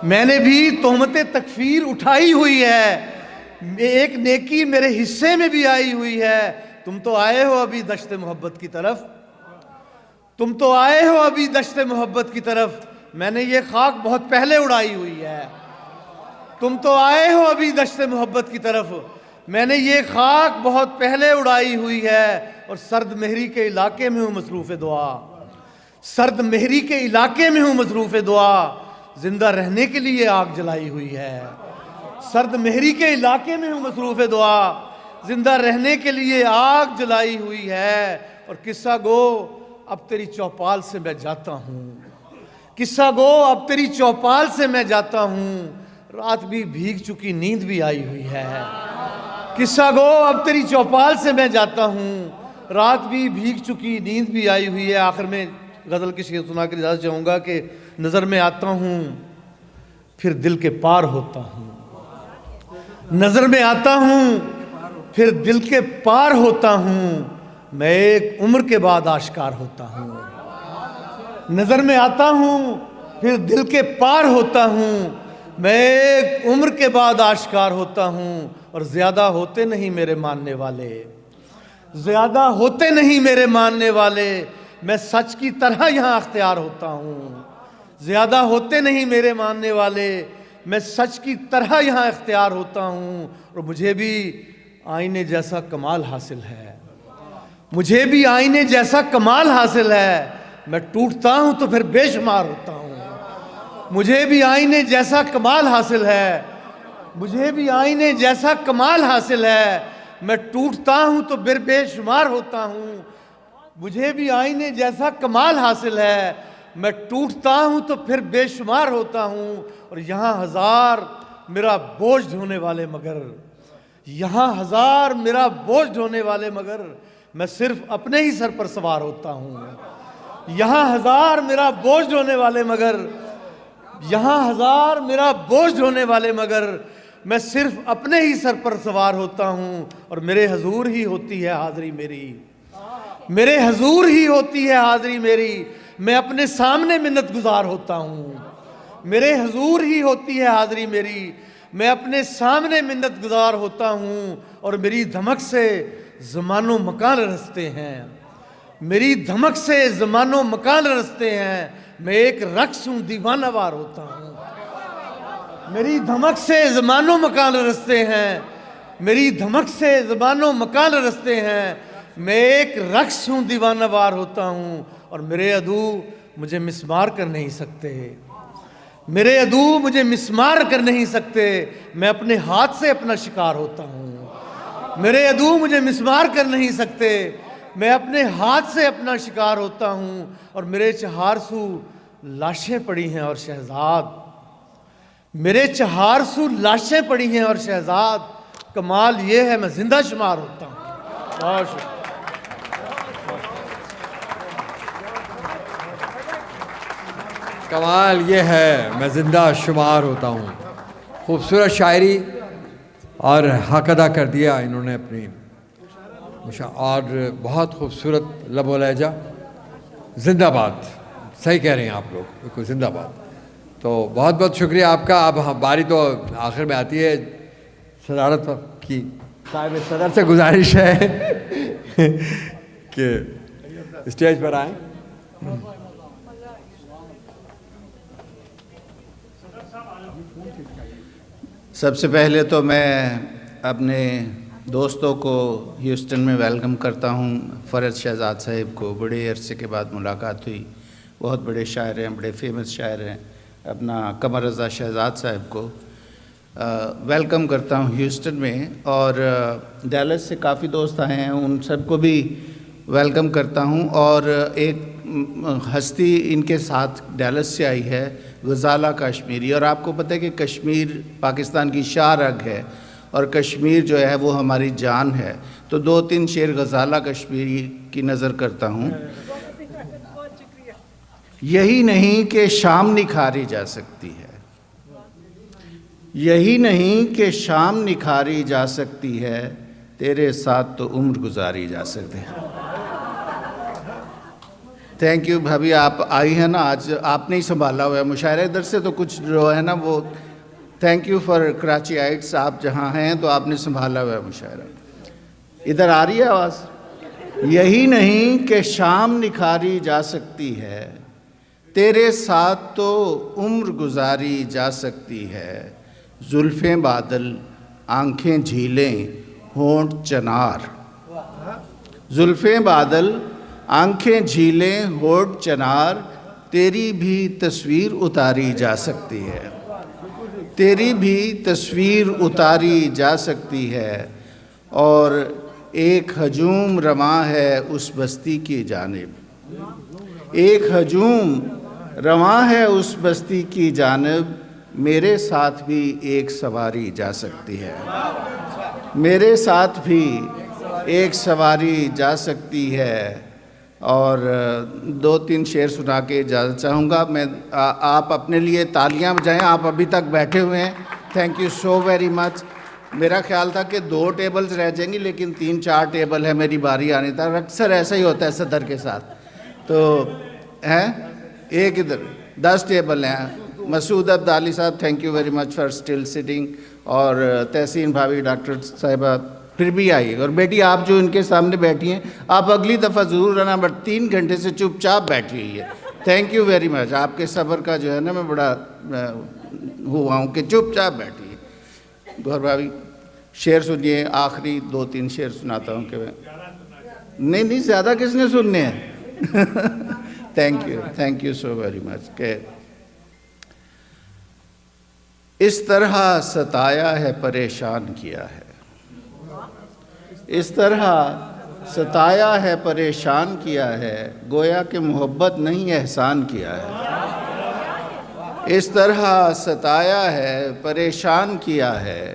मैंने भी तोहमत तकफ़ीर उठाई हुई है, एक नेकी मेरे हिस्से में भी आई हुई है। तुम तो आए हो अभी दश्त मोहब्बत की तरफ, तुम तो आए हो अभी दश्त मोहब्बत की तरफ, मैंने ये खाक बहुत पहले उड़ाई हुई है। तुम तो आए हो अभी दश्त मोहब्बत की तरफ, मैंने ये खाक बहुत पहले उड़ाई हुई है। और सर्द मेहरी के इलाके में हूँ मसरूफ़ दुआ, सर्द मेहरी के इलाके में हूँ मसरूफ़ दुआ, जिंदा रहने के लिए आग जलाई हुई है। सर्द मेहरी के इलाके में हूँ मसरूफ़ दुआ, जिंदा रहने के लिए आग जलाई हुई है। और किस्सा गो अब तेरी चौपाल से मैं जाता हूँ, किस्सा गो अब तेरी चौपाल से मैं जाता हूँ, रात भी भीग चुकी नींद भी आई हुई है। किस्सा गो अब तेरी चौपाल से मैं जाता हूँ, रात भी भीग चुकी नींद भी आई हुई है। आखिर में गज़ल के शेर सुना कर इजाज़त चाहूँगा कि नज़र में आता हूँ फिर दिल के पार होता हूँ, नज़र में आता हूँ फिर दिल के पार होता हूँ, मैं एक उम्र के बाद आश्कार होता हूँ। नज़र में आता हूँ फिर दिल के पार होता हूँ, मैं एक उम्र के बाद आश्कार होता हूँ। और ज़्यादा होते नहीं मेरे मानने वाले, ज़्यादा होते नहीं मेरे मानने वाले, मैं सच की तरह यहाँ अख्तियार होता हूँ। ज़्यादा होते नहीं मेरे मानने वाले, मैं सच की तरह यहाँ अख्तियार होता हूँ। और मुझे भी आईने जैसा कमाल हासिल है, मुझे भी आईने जैसा कमाल हासिल है, मैं टूटता हूँ तो फिर बेशुमार होता हूँ। मुझे भी आईने जैसा कमाल हासिल है, मुझे भी आईने जैसा कमाल हासिल है, मैं टूटता हूं तो फिर बेशुमार होता हूं। मुझे भी आईने जैसा कमाल हासिल है, मैं टूटता हूं तो फिर बेशुमार होता हूं। और यहाँ हजार मेरा बोझ ढोने वाले मगर, यहाँ हजार मेरा बोझ ढोने वाले मगर, मैं सिर्फ अपने ही सर पर सवार होता हूँ। यहाँ हजार मेरा बोझ ढोने वाले मगर, यहाँ हजार मेरा बोझ ढोने वाले मगर, मैं सिर्फ अपने ही सर पर सवार होता हूँ। और मेरे हजूर ही होती है हाज़री मेरी, मेरे हजूर ही होती है हाज़री मेरी, मैं अपने सामने मिन्नत गुजार होता हूँ। मेरे हजूर ही होती है हाज़री मेरी, मैं अपने सामने मिन्नत गुजार होता हूँ। और मेरी धमक से ज़मानो मकान रसते हैं, मेरी धमक से ज़मानो मकान रसते हैं। मैं एक रक्स हूँ दीवाना वार होता हूँ। मेरी धमक से ज़मानो मकान रसते हैं, मेरी धमक से ज़मानो मकान रसते हैं। मैं एक रक्स हूँ दीवाना वार होता हूँ। और मेरे अदू मुझे मिसमार कर नहीं सकते, मेरे अदू मुझे मिसमार कर नहीं सकते। मैं अपने हाथ से अपना शिकार होता हूँ। मेरे अदू मुझे मिसमार कर नहीं सकते, मैं अपने हाथ से अपना शिकार होता हूँ। और मेरे चहारसू लाशें पड़ी हैं और शहजाद, मेरे चहारसू लाशें पड़ी हैं और शहजाद, कमाल ये है मैं जिंदा शुमार होता हूँ। बहुत शुक्रिया। कमाल ये है मैं ज़िंदा शुमार होता हूँ। खूबसूरत शायरी और हक अदा कर दिया इन्होंने अपनी, और बहुत खूबसूरत लबो लहजा। जिंदाबाद, सही कह रहे हैं आप लोग, बिल्कुल जिंदाबाद। तो बहुत बहुत शुक्रिया आपका। अब बारी तो आखिर में आती है सदारत की, साहिब सदर से गुजारिश है कि स्टेज पर आएँ। सबसे पहले तो मैं अपने दोस्तों को ह्यूस्टन में वेलकम करता हूँ। फ़रज़ शहज़ाद साहिब को बड़े अरसे के बाद मुलाकात हुई, बहुत बड़े शायर हैं, बड़े फेमस शायर हैं। अपना कमर रज़ा शहज़ाद साहिब को वेलकम करता हूँ ह्यूस्टन में। और डैलस से काफ़ी दोस्त आए हैं, उन सबको भी वेलकम करता हूँ। और एक हस्ती इनके साथ डैलस से आई है, गज़ाला कश्मीरी। और आपको पता है कि कश्मीर पाकिस्तान की शाह रग है और कश्मीर जो है वो हमारी जान है। तो 2-3 शेर गज़ाला कश्मीरी की नज़र करता हूँ। यही नहीं कि शाम निखारी जा सकती है, यही नहीं कि शाम निखारी जा सकती है, तेरे साथ तो उम्र गुजारी जा सकती है। थैंक यू भाभी, आप आई हैं ना, आज आपने ही संभाला हुआ है मुशायरा। इधर से तो कुछ जो है ना वो, थैंक यू फॉर कराची आइट्स, आप जहाँ हैं तो आपने संभाला हुआ है मुशायरा। इधर आ रही है आवाज़। यही नहीं कि शाम निखारी जा सकती है, तेरे साथ तो उम्र गुजारी जा सकती है। जुल्फ़ें बादल, आंखें झीलें, होंठ चनार। जुल्फ़ें बादल, आंखें झीलें, होंठ चनार, तेरी भी तस्वीर उतारी जा सकती है, तेरी भी तस्वीर उतारी जा सकती है। और एक हजूम रमा है उस बस्ती की जानिब, एक हजूम रवा है उस बस्ती की जानिब, मेरे साथ भी एक सवारी जा सकती है, मेरे साथ भी एक सवारी जा सकती है। और 2-3 शेर सुना के इजाज़त चाहूँगा मैं। आप अपने लिए तालियां बजाएं, आप अभी तक बैठे हुए हैं। Thank you so very much. मेरा ख्याल था कि 2 टेबल्स रह जाएंगी, लेकिन 3-4 टेबल है मेरी बारी आने तक। अक्सर ऐसा ही होता है सदर के साथ, तो हैं एक इधर 10 टेबल हैं। मसूद अब्दाली साहब, thank you very much for still sitting. और तहसीन भाभी, डॉक्टर साहिबा फिर भी आई। और बेटी आप जो इनके सामने बैठी हैं, आप अगली दफ़ा ज़रूर आना, बट 3 घंटे से चुपचाप बैठी हुई है। Thank you very much. आपके सब्र का जो है ना मैं बड़ा हुआ हूँ कि चुपचाप बैठी है। गौर भाभी शेर सुनिए, आखिरी 2-3 शेर सुनाता हूँ कि मैं नहीं ज़्यादा किसने सुनने हैं। Thank you so very much. के इस तरह सताया है, परेशान किया है। इस तरह सताया है, परेशान किया है, गोया कि मोहब्बत नहीं एहसान किया है। इस तरह सताया है, परेशान किया है,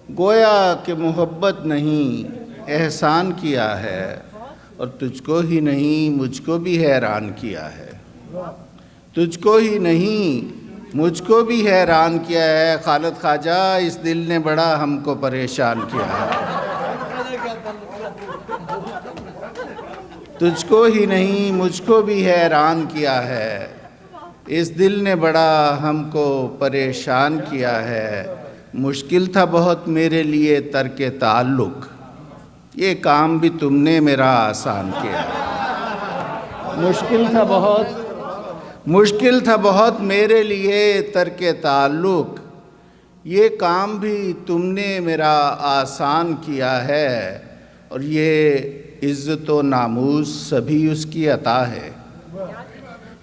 गोया कि मोहब्बत नहीं एहसान किया है। और तुझको ही नहीं मुझको भी हैरान किया है। तुझको ही नहीं मुझको भी हैरान किया है। खालिद ख्वाजा, इस दिल ने बड़ा हमको परेशान किया है। तुझको ही नहीं मुझको भी हैरान किया है। इस दिल ने बड़ा हमको परेशान किया है। मुश्किल था बहुत मेरे लिए तर्के ताल्लुक़, ये काम भी तुमने मेरा आसान किया है। मुश्किल था बहुत मेरे लिए तर्के ताल्लुक़, ये काम भी तुमने मेरा आसान किया है। और ये इज़्ज़त व नामूस सभी उसकी अता है।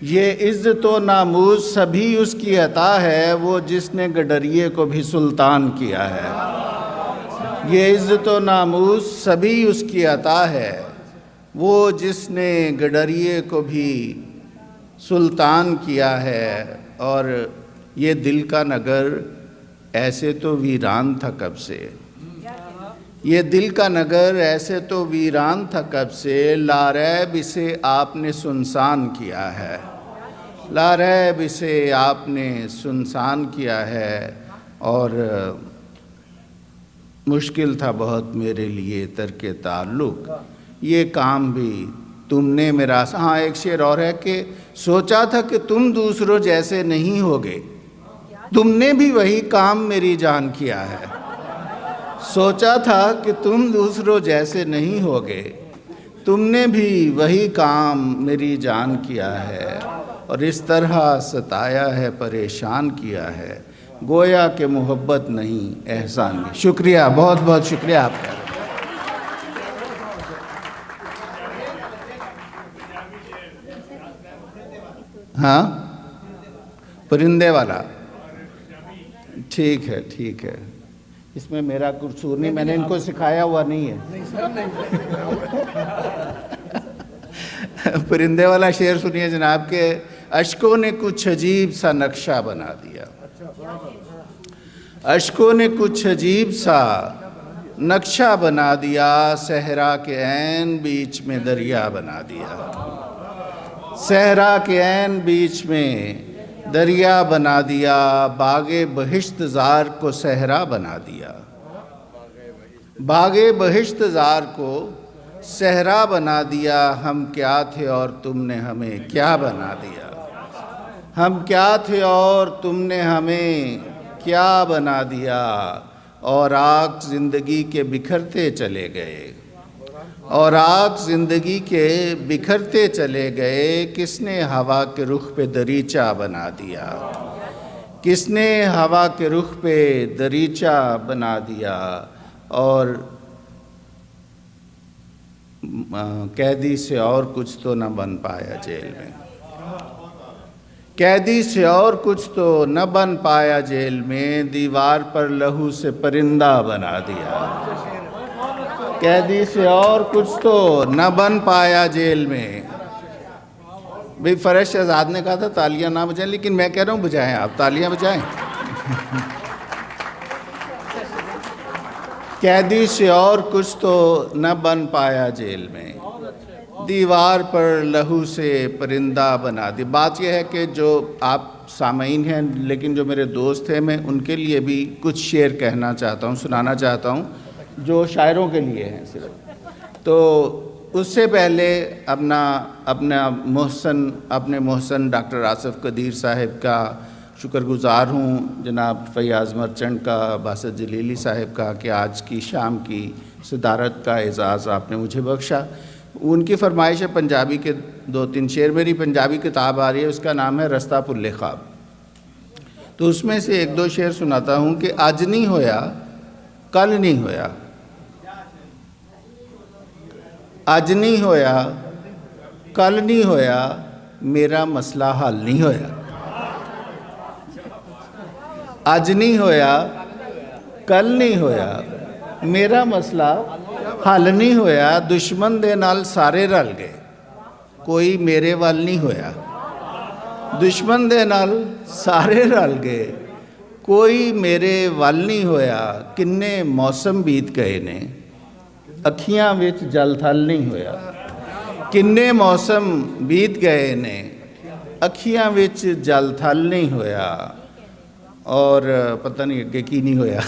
ये इज़्ज़त व नामूस सभी उसकी अता है, वो जिसने गडरिये को भी सुल्तान किया है। ये इज़्ज़त व नामूस सभी उसकी अता है, वो जिसने गडरिये को भी सुल्तान किया है। और ये दिल का नगर ऐसे तो वीरान था कब से, ये दिल का नगर ऐसे तो वीरान था कब से, लारैब इसे आपने सुनसान किया है। लारैब इसे आपने सुनसान किया है। और मुश्किल था बहुत मेरे लिए तर्के ताल्लुक़, ये काम भी तुमने मेरा। हाँ, एक शेर और है कि सोचा था कि तुम दूसरों जैसे नहीं होगे, तुमने भी वही काम मेरी जान किया है। सोचा था कि तुम दूसरों जैसे नहीं होगे, तुमने भी वही काम मेरी जान किया है। और इस तरह सताया है, परेशान किया है, गोया कि मोहब्बत नहीं एहसान भी। शुक्रिया, बहुत बहुत शुक्रिया आपका। हाँ, परिंदे वाला, ठीक है ठीक है। इसमें मेरा कसूर नहीं, मैंने इनको सिखाया हुआ नहीं है। परिंदे वाला शेर सुनिए जनाब के। अश्कों ने कुछ अजीब सा नक्शा बना दिया, अश्कों ने कुछ अजीब सा नक्शा बना दिया, सहरा के ऐन बीच में दरिया बना दिया। सहरा के ऐन बीच में दरिया बना दिया, बागे बहिश्त ज़ार को सहरा बना दिया। बागे बहिश्त ज़ार को सहरा बना दिया। हम क्या थे और तुमने हमें क्या बना दिया। हम क्या थे और तुमने हमें क्या बना दिया। और आग ज़िंदगी के बिखरते चले गए, और आग ज़िंदगी के बिखरते चले गए। किसने हवा के रुख पे दरीचा बना दिया, किसने हवा के रुख पे दरीचा बना दिया। और कैदी से और कुछ तो न बन पाया जेल में, कैदी से और कुछ तो न बन पाया जेल में। दीवार पर लहू से परिंदा बना दिया, कैदी से और कुछ तो न बन पाया जेल में। भाई फरज शहजाद ने कहा था तालियां ना बजाएं, लेकिन मैं कह रहा हूँ बजाएं, आप तालियां बजाएं। कैदी से और कुछ तो न बन पाया जेल में, दीवार पर लहू से परिंदा बना दी। बात यह है कि जो आप सामीन हैं, लेकिन जो मेरे दोस्त हैं, मैं उनके लिए भी कुछ शेर कहना चाहता हूँ, सुनाना चाहता हूँ, जो शायरों के लिए हैं सिर्फ। तो उससे पहले अपने मोहसन डॉक्टर आसिफ कदीर साहिब का शुक्रगुज़ार हूँ, जनाब फैयाज़ मर्चेंट का, बासत जलीली साहिब का, कि आज की शाम की सदारत का एज़ाज़ आपने मुझे बख्शा। उनकी फरमाइश है पंजाबी के 2-3 शेर। मेरी पंजाबी किताब आ रही है, उसका नाम है रस्ता पुल्ले ख्वाब। तो उसमें से 1-2 शेर सुनाता हूँ कि आज नहीं होया कल नहीं होया, आज नहीं होया कल नहीं होया, मेरा मसला हल नहीं होया। अज नहीं होया, कल नहीं होया, मेरा मसला हल नहीं होया, दुश्मन दे नाल सारे रल गए, कोई मेरे वाल नहीं होया। दुश्मन दे नाल सारे रल गए, कोई मेरे वाल नहीं होया। किन्ने मौसम बीत गए ने, अखियां विच जल थल नहीं होया। किन्ने मौसम बीत गए ने, अखियां विच जल थल नहीं होया। और पता नहीं अगे की नहीं होया।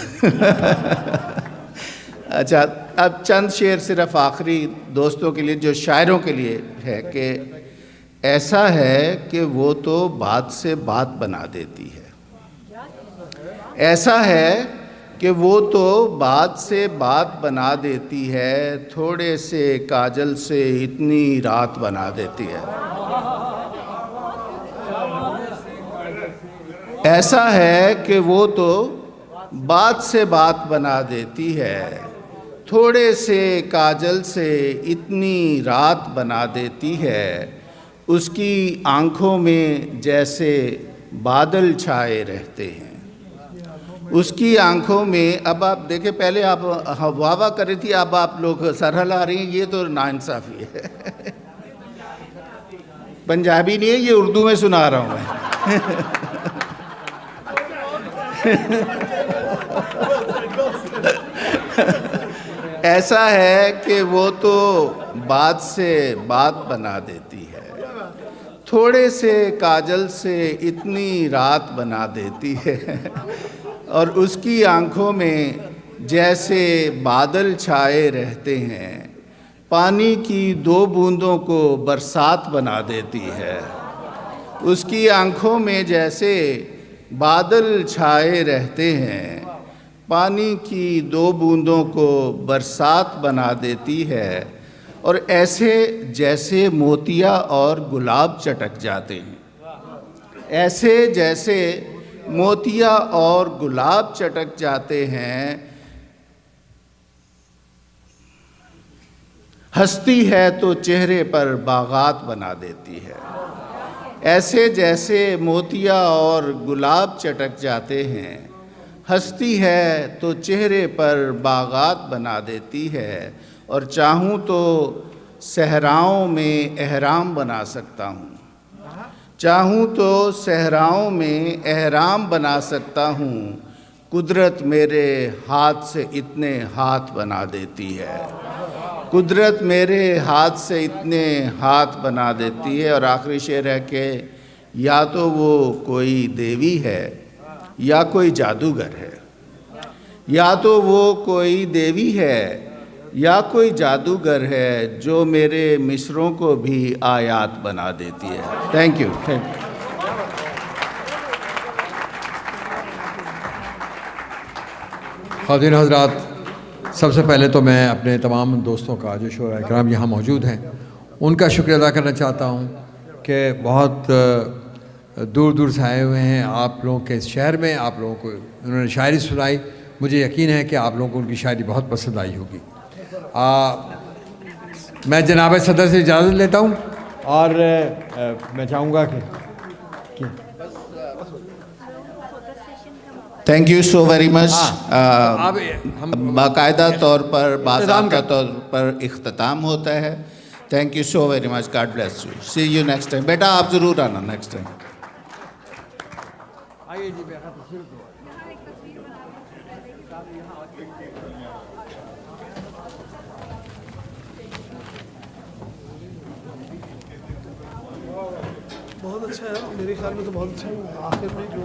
अच्छा, अब चंद शेर सिर्फ आखिरी दोस्तों के लिए, जो शायरों के लिए है कि ऐसा है कि वो तो बात से बात बना देती है। ऐसा है कि वो तो बात से बात बना देती है, थोड़े से काजल से इतनी रात बना देती है। ऐसा है कि वो तो बात से बात बना देती है, थोड़े से काजल से इतनी रात बना देती है। उसकी आँखों में जैसे बादल छाए रहते हैं, उसकी आँखों में। अब आप देखें, पहले आप वाह वाह कर रही थी, अब आप लोग सर हिला रही हैं, ये तो नाइंसाफ़ी है। पंजाबी नहीं है ये, उर्दू में सुना रहा हूँ मैं। ऐसा है कि वो तो बात से बात बना देती है, थोड़े से काजल से इतनी रात बना देती है। और उसकी आँखों में जैसे बादल छाए रहते हैं, पानी की 2 बूंदों को बरसात बना देती है। उसकी आँखों में जैसे बादल छाए रहते हैं, पानी की 2 बूंदों को बरसात बना देती है। और ऐसे जैसे मोतिया और गुलाब चटक जाते हैं, ऐसे जैसे मोतिया और गुलाब चटक जाते हैं। हंसती है तो चेहरे पर बागात बना देती है। ऐसे जैसे मोतिया और गुलाब चटक जाते हैं, हंसती है तो चेहरे पर बागात बना देती है। और चाहूँ तो सहराओं में एहराम बना सकता हूँ, चाहूँ तो सहराओं में एहराम बना सकता हूँ। कुदरत मेरे हाथ से इतने हाथ बना देती है, कुदरत मेरे हाथ से इतने हाथ बना देती है। और आखिरी शेर है कि या तो वो कोई देवी है या कोई जादूगर है, या तो वो कोई देवी है या कोई जादूगर है, जो मेरे मिसरों को भी आयात बना देती है। Thank you. ख़वातीन हज़रात, सबसे पहले तो मैं अपने तमाम दोस्तों का जो शोरा इकराम यहाँ मौजूद हैं, उनका शुक्रिया अदा करना चाहता हूँ कि बहुत दूर दूर से आए हुए हैं आप लोगों के इस शहर में। आप लोगों को उन्होंने शायरी सुनाई, मुझे यकीन है कि आप लोगों को उनकी शायरी बहुत पसंद आई होगी। मैं जनाब सदर से इजाज़त लेता हूँ और मैं चाहूँगा कि thank you so very much. बाकायदा तौर पर, बाज़ाब्ता तौर पर इख्तिताम होता है। Thank you so very much, God bless you, see you next time. बेटा आप ज़रूर आना नेक्स्ट टाइम। आइए जी, बहुत अच्छा है, मेरे ख्याल में तो बहुत अच्छा है। आखिर में जो